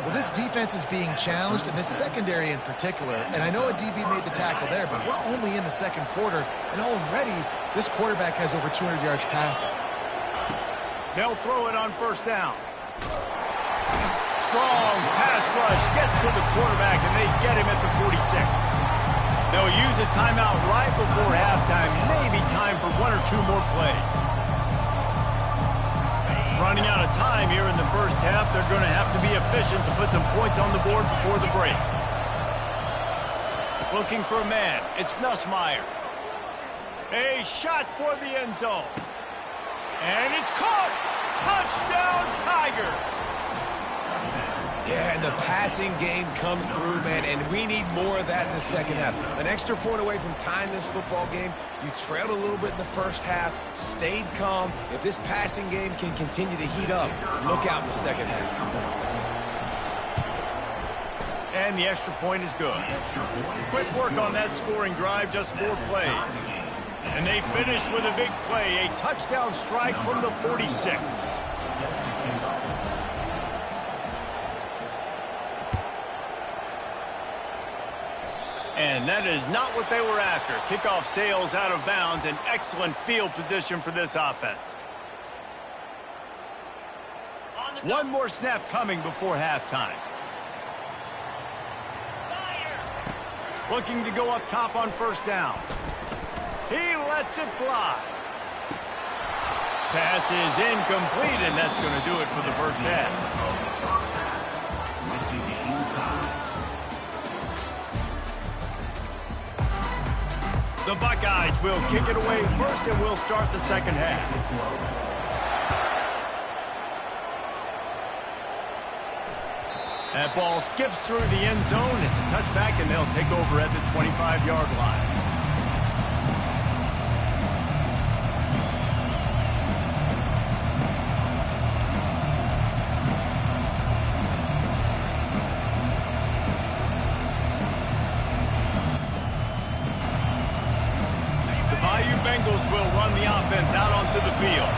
Well, this defense is being challenged, and this secondary in particular. And I know a DB made the tackle there, but we're only in the second quarter, and already this quarterback has over 200 yards passing. They'll throw it on first down. Strong pass rush gets to the quarterback, and they get him at the 46. They'll use a timeout right before halftime. Maybe time for 1 or 2 more plays. Running out of time here in the first half. They're going to have to be efficient to put some points on the board before the break. Looking for a man. It's Nussmeier. A shot for the end zone. And it's caught. Touchdown, Tigers. Yeah, and the passing game comes through, man, and we need more of that in the second half. An extra point away from tying this football game. You trailed a little bit in the first half, stayed calm. If this passing game can continue to heat up, look out in the second half. And the extra point is good. Quick work on that scoring drive, just 4 plays. And they finish with a big play, a touchdown strike from the 46. And that is not what they were after. Kickoff sails out of bounds, and excellent field position for this offense. One more snap coming before halftime. Looking to go up top on first down. He lets it fly. Pass is incomplete, and that's going to do it for the first half. The Buckeyes will kick it away first, and we'll start the second half. That ball skips through the end zone. It's a touchback, and they'll take over at the 25-yard line. The Bayou Bengals will run the offense out onto the field.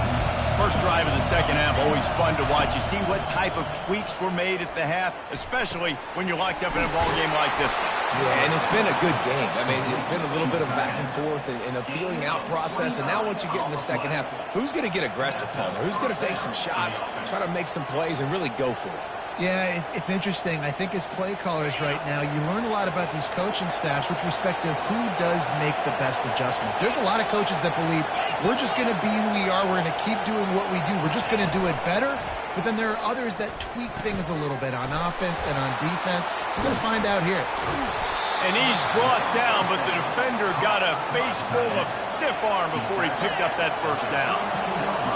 First drive of the second half, always fun to watch. You see what type of tweaks were made at the half, especially when you're locked up in a ball game like this one. Yeah, and it's been a good game. I mean, it's been a little bit of back and forth and a feeling out process. And now once you get in the second half, who's going to get aggressive, Palmer? Who's going to take some shots, try to make some plays, and really go for it? Yeah, it's interesting. I think as play callers right now, you learn a lot about these coaching staffs with respect to who does make the best adjustments. There's a lot of coaches that believe we're just going to be who we are. We're going to keep doing what we do. We're just going to do it better. But then there are others that tweak things a little bit on offense and on defense. We're going to find out here. And he's brought down, but the defender got a face full of stiff arm before he picked up that first down.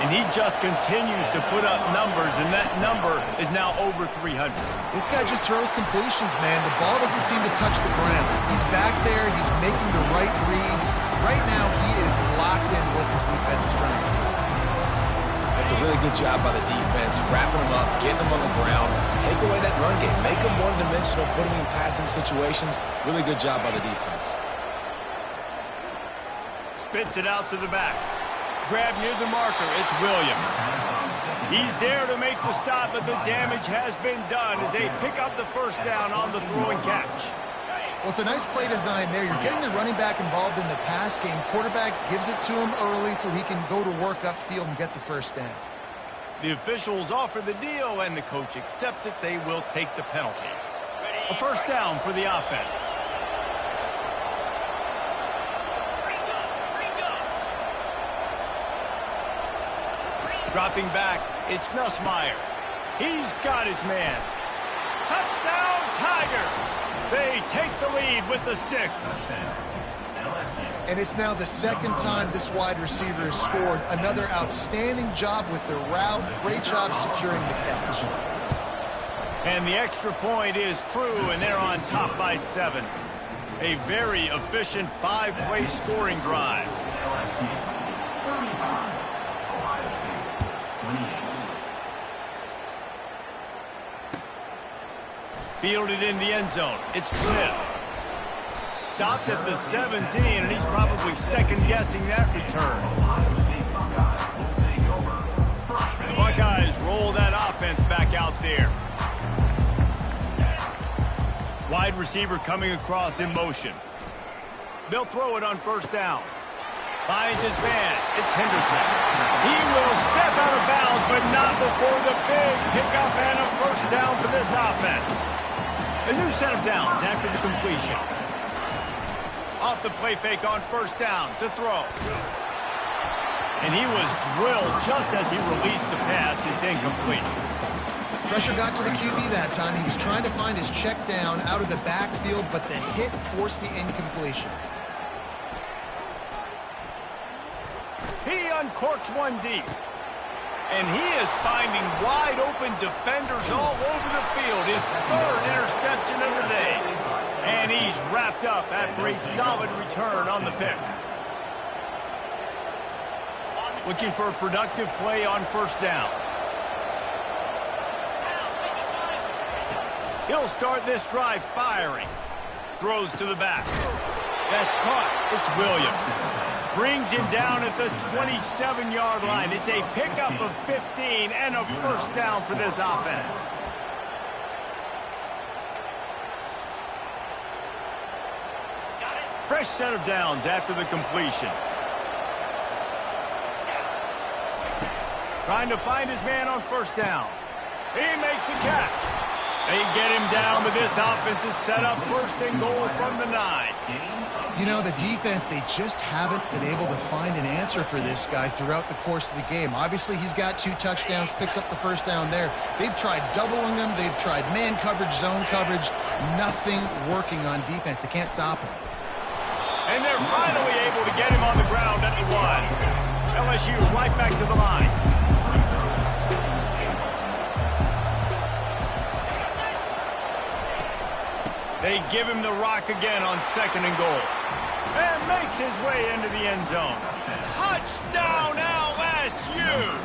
And he just continues to put up numbers, and that number is now over 300. This guy just throws completions, man. The ball doesn't seem to touch the ground. He's back there. He's making the right reads. Right now, he is locked in what this defense is trying to do. That's a really good job by the defense, wrapping them up, getting them on the ground, take away that run game, make them one-dimensional, put them in passing situations. Really good job by the defense. Spits it out to the back. Grab near the marker. It's Williams. He's there to make the stop, but the damage has been done as they pick up the first down on the throw and catch. Well, it's a nice play design there. You're getting the running back involved in the pass game. Quarterback gives it to him early so he can go to work upfield and get the first down. The officials offer the deal, and the coach accepts it. They will take the penalty. A first down for the offense. Dropping back, it's Nussmeier. He's got his man. Touchdown, Tigers! They take the lead with the 6. And it's now the second time this wide receiver has scored. Another outstanding job with the route. Great job securing the catch. And the extra point is true, and they're on top by 7. A very efficient 5-play scoring drive. Fielded in the end zone. It's Smith. Stopped at the 17, and he's probably second-guessing that return. The Buckeyes roll that offense back out there. Wide receiver coming across in motion. They'll throw it on first down. Finds his man. It's Henderson. He will step out of bounds, but not before the big pickup and a first down for this offense. A new set of downs after the completion. Off the play fake on first down to throw. And he was drilled just as he released the pass. It's incomplete. Pressure got to the QB that time. He was trying to find his check down out of the backfield, but the hit forced the incompletion. He uncorks one deep. And he is finding wide-open defenders all over the field. His 3rd interception of the day. And he's wrapped up after a solid return on the pick. Looking for a productive play on first down. He'll start this drive firing. Throws to the back. That's caught. It's Williams. Brings him down at the 27-yard line. It's a pickup of 15 and a first down for this offense. Fresh set of downs after the completion. Trying to find his man on first down. He makes a catch. They get him down, but this offense is set up 1st and goal from the 9. You know, the defense, they just haven't been able to find an answer for this guy throughout the course of the game. Obviously, he's got 2 touchdowns, picks up the 1st down there. They've tried doubling him. They've tried man coverage, zone coverage. Nothing working on defense. They can't stop him. And they're finally able to get him on the ground at the 1. LSU right back to the line. They give him the rock again on 2nd and goal. And makes his way into the end zone. Touchdown, LSU!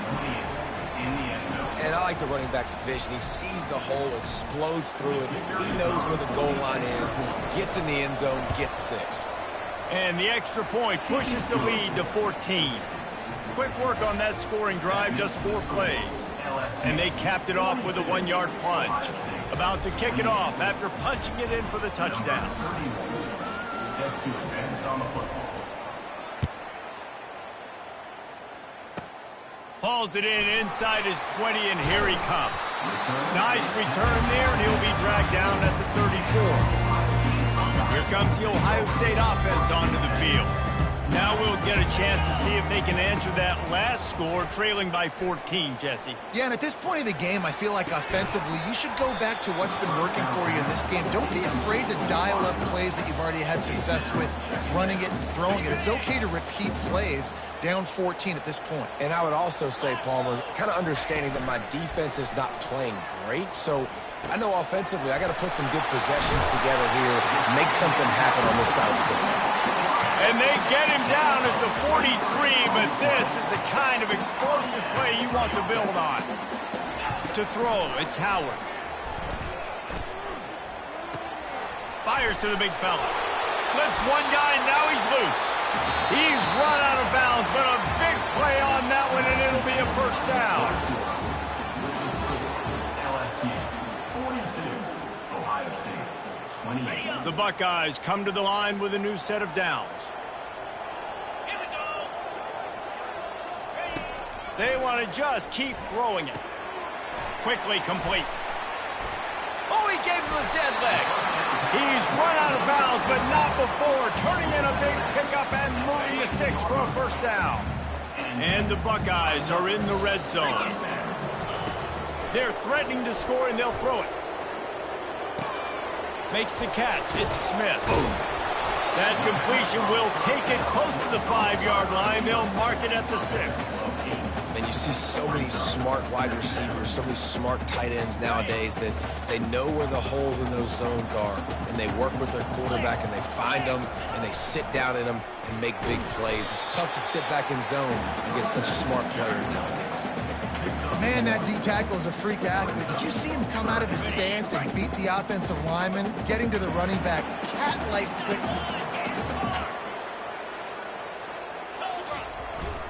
And I like the running back's vision. He sees the hole, explodes through it. He knows where the goal line is, gets in the end zone, gets 6. And the extra point pushes the lead to 14. Quick work on that scoring drive, just 4 plays. And they capped it off with a 1-yard plunge. About to kick it off after punching it in for the touchdown. Set to advance on the football. Hauls it in inside his 20, and here he comes. Nice return there, and he'll be dragged down at the 34. Here comes the Ohio State offense onto the field. Now we'll get a chance to see if they can answer that last score, trailing by 14, Jesse. Yeah, and at this point of the game, I feel like offensively, you should go back to what's been working for you in this game. Don't be afraid to dial up plays that you've already had success with, running it and throwing it. It's okay to repeat plays down 14 at this point. And I would also say, Palmer, kind of understanding that my defense is not playing great, so I know offensively I got to put some good possessions together here, make something happen on this side of the football. And they get him down at the 43, but this is the kind of explosive play you want to build on. To throw, it's Howard. Fires to the big fella. Slips one guy, now he's loose. He's run out of bounds, but a big play on that one, and it'll be a 1st down. LSU 42, Ohio State 28. The Buckeyes come to the line with a new set of downs. They want to just keep throwing it. Quickly complete. Oh, he gave him the dead leg. He's run out of bounds, but not before. Turning in a big pickup and moving the sticks for a 1st down. And the Buckeyes are in the red zone. They're threatening to score, and they'll throw it. Makes the catch. It's Smith. That completion will take it close to the 5-yard line. They'll mark it at the 6. And you see so many smart wide receivers, so many smart tight ends nowadays that they know where the holes in those zones are, and they work with their quarterback, and they find them, and they sit down in them and make big plays. It's tough to sit back in zone and get such smart players nowadays. Man, that D-tackle is a freak athlete. Did you see him come out of his stance and beat the offensive lineman, getting to the running back? Cat-like quickness.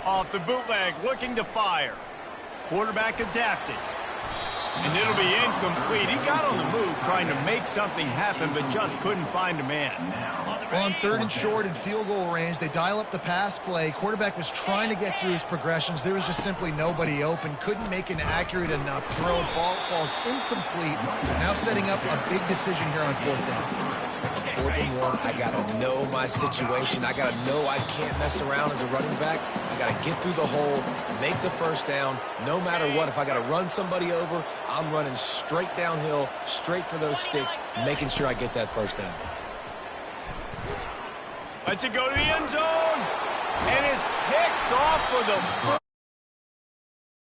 Off the bootleg, looking to fire. Quarterback adapted. And it'll be incomplete. He got on the move trying to make something happen, but just couldn't find a man. Well, on 3rd and short and field goal range, they dial up the pass play. Quarterback was trying to get through his progressions. There was just simply nobody open. Couldn't make an accurate enough throw. Ball falls incomplete. Now setting up a big decision here on 4th down. 4th and 1, I got to know my situation. I got to know I can't mess around as a running back. I got to get through the hole, make the 1st down. No matter what, if I got to run somebody over, I'm running straight downhill, straight for those sticks, making sure I get that 1st down. Let's it go to the end zone. And it's picked off for the